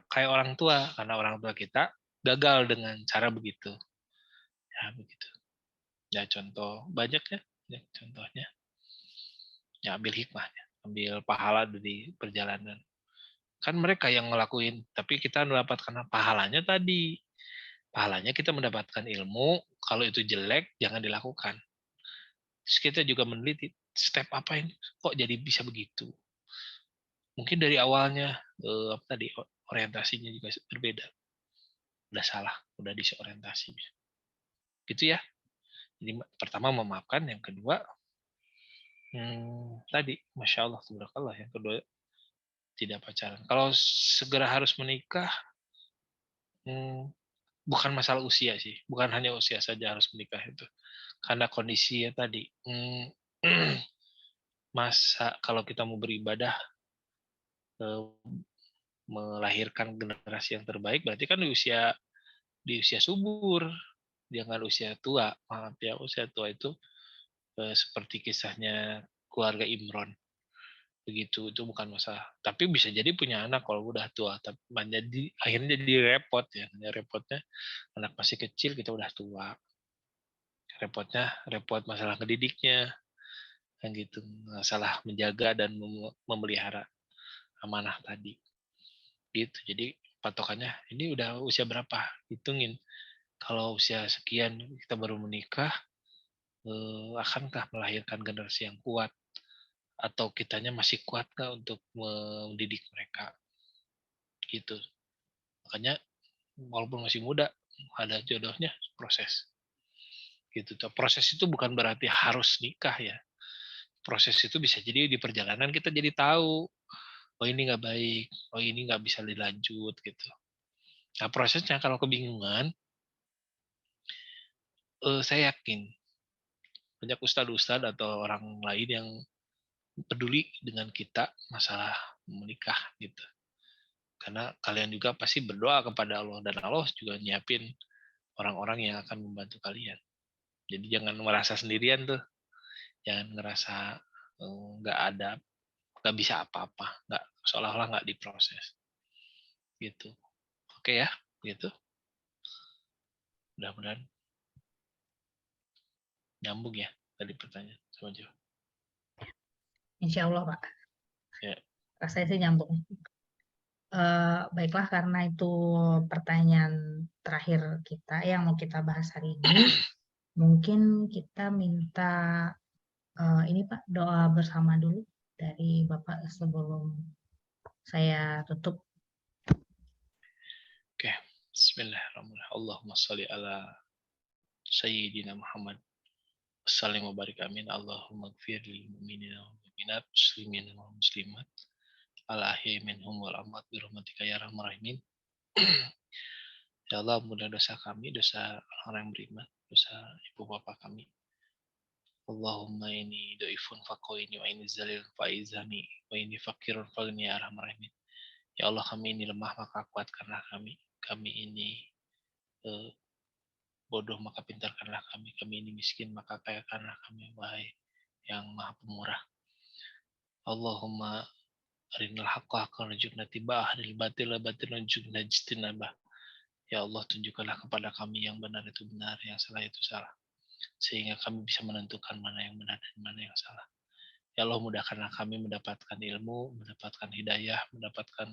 [SPEAKER 2] kayak orang tua, karena orang tua kita gagal dengan cara begitu. Ya begitu. Ya contoh banyak ya contohnya. Ya ambil hikmahnya, ambil pahala dari perjalanan. Kan mereka yang ngelakuin, tapi kita mendapatkan pahalanya tadi. Pahalanya kita mendapatkan ilmu, kalau itu jelek jangan dilakukan. Terus kita juga meneliti step apa ini, kok jadi bisa begitu. Mungkin dari awalnya orientasinya juga berbeda. Udah salah, udah disorientasi. Gitu ya. Jadi pertama memaafkan, yang kedua tadi Masya Allah, Subhanallah, yang kedua tidak pacaran. Kalau segera harus menikah, bukan masalah usia sih, bukan hanya usia saja harus menikah itu, karena kondisi ya tadi. Masa kalau kita mau beribadah, melahirkan generasi yang terbaik, berarti kan di usia subur, jangan usia tua. Maaf ya, usia tua itu seperti kisahnya keluarga Imron. Begitu, itu bukan masalah. Tapi bisa jadi punya anak kalau udah tua, tapi akhirnya jadi repot ya. Repotnya anak masih kecil, kita udah tua. Repot masalah ngedidiknya, yang gitu, masalah menjaga dan memelihara amanah tadi. Gitu. Jadi patokannya ini udah usia berapa? Hitungin. Kalau usia sekian kita baru menikah, akankah melahirkan generasi yang kuat? Atau kitanya masih kuat nggak untuk mendidik mereka? Gitu. Makanya walaupun masih muda, ada jodohnya, proses. Gitu. Proses itu bukan berarti harus nikah ya. Proses itu bisa jadi di perjalanan kita jadi tahu, oh ini nggak baik, oh ini nggak bisa dilanjut gitu. Nah prosesnya kalau kebingungan, saya yakin banyak ustadz-ustadz atau orang lain yang peduli dengan kita masalah menikah gitu. Karena kalian juga pasti berdoa kepada Allah, dan Allah juga nyiapin orang-orang yang akan membantu kalian. Jadi jangan merasa sendirian tuh, jangan ngerasa nggak bisa apa-apa, nggak, seolah-olah nggak diproses. Gitu. Oke ya, gitu. Mudah-mudahan nyambung ya tadi pertanyaan sama Jo.
[SPEAKER 1] Insya Allah, Pak.
[SPEAKER 2] Ya.
[SPEAKER 1] Rasanya sih nyambung. Baiklah, karena itu pertanyaan terakhir kita yang mau kita bahas hari ini. Mungkin kita minta ini Pak, doa bersama dulu dari Bapak sebelum saya tutup.
[SPEAKER 2] Oke, bismillahirrahmanirrahim. Allahumma sholli ala Sayyidina Muhammad. Salim wa barik amin. Allahumma gfir lil mu'minina wal mu'minat, muslimina wal muslimat, al-ahya'i minhum wal amwat bi rahmatika ya arhamar rahimin. Ya Allah, ampuni dosa kami, dosa orang yang beriman, dosa ibu bapak kami. Allahumma ini do'ifun faqoini wa ini zalil fa'izani wa ini fakirun fa'gni ya arhamar rahimin. Ya Allah, kami ini lemah maka kuatkanlah kami. Kami ini bodoh maka pintarkanlah kami. Kami ini miskin maka kayakanlah kami, wahai yang Maha Pemurah. Allahumma arinal haqqa haqqan warzuqna ittiba'ah wal batila batilan warzuqna ijtinabah. Ya Allah, tunjukkanlah kepada kami yang benar itu benar, yang salah itu salah, sehingga kami bisa menentukan mana yang benar dan mana yang salah. Ya Allah, mudahkanlah kami mendapatkan ilmu, mendapatkan hidayah, mendapatkan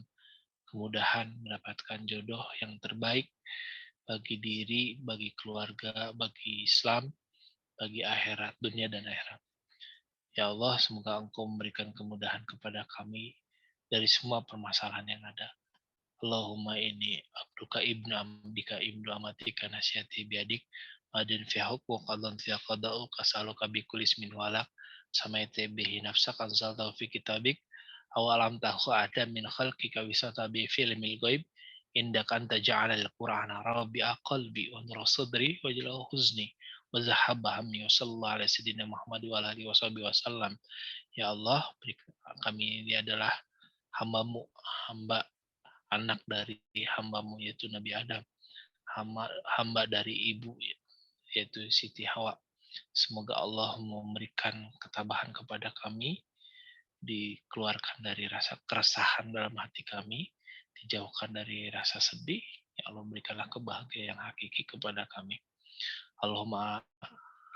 [SPEAKER 2] kemudahan, mendapatkan jodoh yang terbaik bagi diri, bagi keluarga, bagi Islam, bagi akhirat, dunia dan akhirat. Ya Allah, semoga Engkau memberikan kemudahan kepada kami dari semua permasalahan yang ada. Allahumma inni abduka ibnu amdika ibnu amatika nasyati biadik madin fi hukmu qadhan fi qada'u kasaluka bi kulli ismin walak samaita bihi nafsaka anzaltahu fi kitabik aw alam tahu ada min khalqika wisata bi filmil ghaib indaka anta ja'ala al-qur'ana rabi'a qalbi wa nura sadri wa jalaa huzni wa zahaba hammi wa sallallahu alaihi sayyidina Muhammad wa alihi wasallam. Ya Allah, kami ini adalah hamba-Mu, hamba anak dari hamba-Mu yaitu Nabi Adam, hamba dari ibu yaitu Siti Hawa. Semoga Allah memberikan ketabahan kepada kami, dikeluarkan dari rasa keresahan dalam hati kami, dijauhkan dari rasa sedih. Ya Allah, berikanlah kebahagiaan yang hakiki kepada kami. Allahumma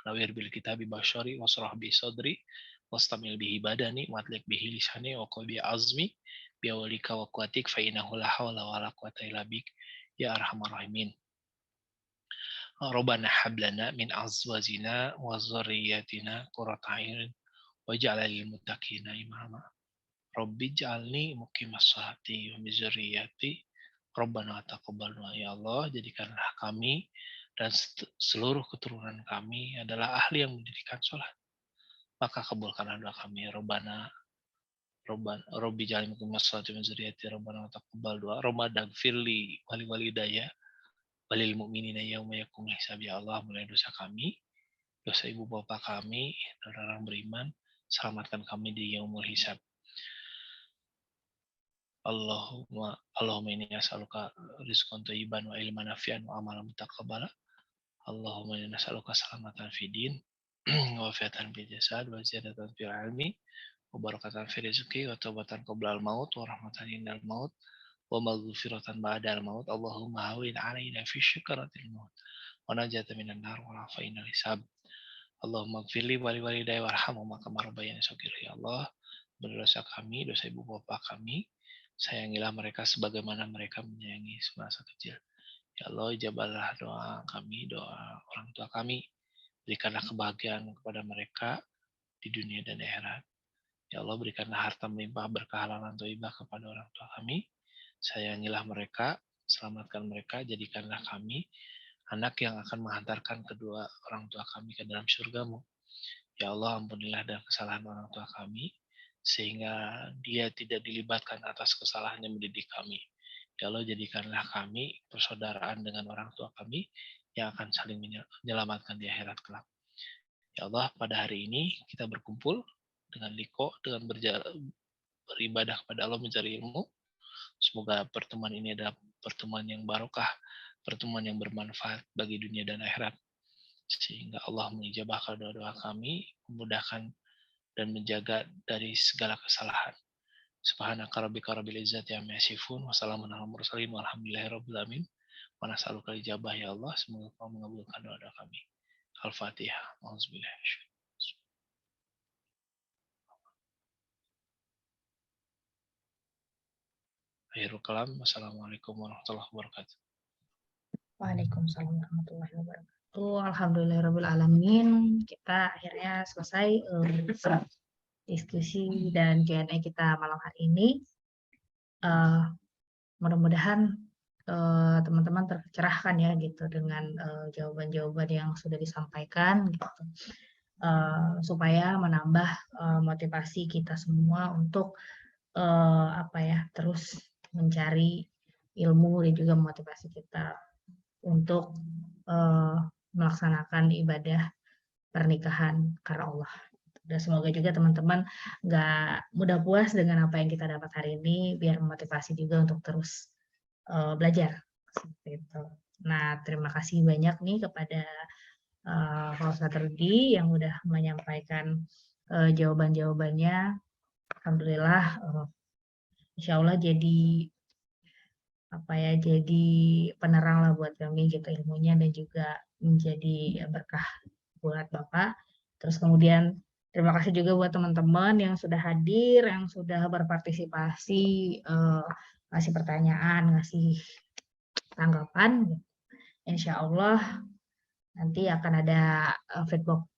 [SPEAKER 2] nawir bil kitabi basyari wasrah bi sadri wastamil bihi badani watlik bihi lisani wa qalbi azmi biawlika wa quwatik fa innahu la hawla wa la quwata illa bik ya arhamar rahimin. Rabbana hab lana min azwajina wa dzurriyyatina qurrata a'yun waj'alna lil muttaqina imama. Rabbi ij'alni muqimas sholati wa min dzurriyyati Rabbana taqabbal du'a. Ya Allah, jadikanlah kami dan seluruh keturunan kami adalah ahli yang mendirikan sholat. Maka kabulkanlah doa kami. Rabbi ij'alni muqimas sholati wa min dzurriyyati Rabbana taqabbal du'a. Rabbana ighfirli wa li walidayya walil mu'minina yauma yaqumul hisab. Ya Allah, mulai dosa kami, dosa ibu bapak kami, dan orang beriman, selamatkan kami di yaumul hisab. Allahumma inni as'aluka rizqan thayyiban wa ilman nafi'an wa amalan mutaqabbala. Allahumma inni as'aluka salamatan fid din wa afiatan fil jasad wa ziyadatan fil ilmi wa barakatan fil rizqi wa taubatan qabla al maut wa rahmatan indal maut wa maghfiratan ba'da al maut. Allahumma hawin 'alaina fi syukratil maut wa najatan minan nar wa rafa'ina hisab. Allahumma ighfirli wa li walidayya warhamhuma kama rabbayani shaghira. Ya Allah, berdosa kami, dosa ibu bapak kami, sayangilah mereka sebagaimana mereka menyayangi semasa kecil. Ya Allah, ijabahlah doa kami, doa orang tua kami. Berikanlah kebahagiaan kepada mereka di dunia dan akhirat. Ya Allah, berikanlah harta melimpah berkah halalan thayyibah kepada orang tua kami. Sayangilah mereka, selamatkan mereka, jadikanlah kami anak yang akan menghantarkan kedua orang tua kami ke dalam surga-Mu. Ya Allah, ampunilah dan kesalahan orang tua kami, sehingga dia tidak dilibatkan atas kesalahannya mendidik kami. Ya Allah, jadikanlah kami persaudaraan dengan orang tua kami yang akan saling menyelamatkan di akhirat kelak. Ya Allah, pada hari ini kita berkumpul dengan liko, dengan beribadah kepada Allah, mencari ilmu. Semoga pertemuan ini adalah pertemuan yang barokah, pertemuan yang bermanfaat bagi dunia dan akhirat. Sehingga Allah mengijabahkan doa-doa kami, memudahkan dan menjaga dari segala kesalahan. Subhanaka rabbika rabbil izzati amma yasifun wa salamun alal mursalin walhamdulillahi rabbil alamin. Wa nas'aluka al-ijabah ya Allah, semoga Kau mengabulkan doa-doa kami. Al-Fatihah. Auzubillahi minasyaitonir rajim. Akhirul kalam. Wassalamualaikum warahmatullahi wabarakatuh.
[SPEAKER 1] Waalaikumsalam warahmatullahi wabarakatuh. Alhamdulillahirabbil alamin. Kita akhirnya selesai diskusi dan Q&A kita malam hari ini. Mudah-mudahan teman-teman tercerahkan ya gitu dengan jawaban-jawaban yang sudah disampaikan gitu. Supaya menambah motivasi kita semua untuk terus mencari ilmu dan juga motivasi kita untuk melaksanakan ibadah pernikahan karena Allah. Dan semoga juga teman-teman nggak mudah puas dengan apa yang kita dapat hari ini, biar memotivasi juga untuk terus belajar. Seperti itu. Nah, terima kasih banyak nih kepada Pak Ustadz Rudi yang udah menyampaikan jawaban-jawabannya. Alhamdulillah, insya Allah jadi jadi penerang lah buat kami gitu ilmunya, dan juga menjadi berkah buat Bapak. Terus kemudian terima kasih juga buat teman-teman yang sudah hadir, yang sudah berpartisipasi, ngasih pertanyaan, ngasih tanggapan. Insya Allah nanti akan ada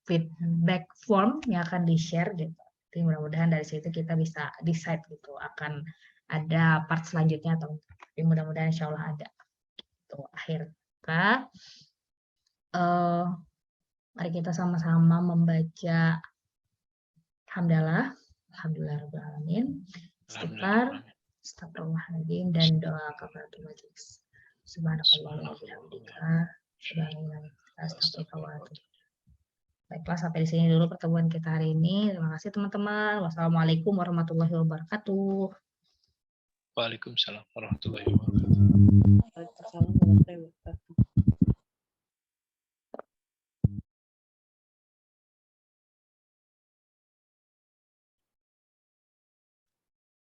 [SPEAKER 1] feedback form yang akan di-share gitu. Jadi mudah-mudahan dari situ kita bisa decide gitu akan ada part selanjutnya atau enggak. Tapi mudah-mudahan insya Allah ada. Itu akhir kata. Mari kita sama-sama membaca hamdalah, alhamdulillah alamin, istighfar, astagfirullahaladzim, dan doa kafaratul majelis. Subhanallah wa bihamdika, astagfirullah. Baiklah, sampai di sini dulu pertemuan kita hari ini. Terima kasih teman-teman. Wassalamualaikum warahmatullahi wabarakatuh.
[SPEAKER 2] Waalaikumsalam warahmatullahi wabarakatuh.
[SPEAKER 3] Waalaikumsalam warahmatullahi wabarakatuh.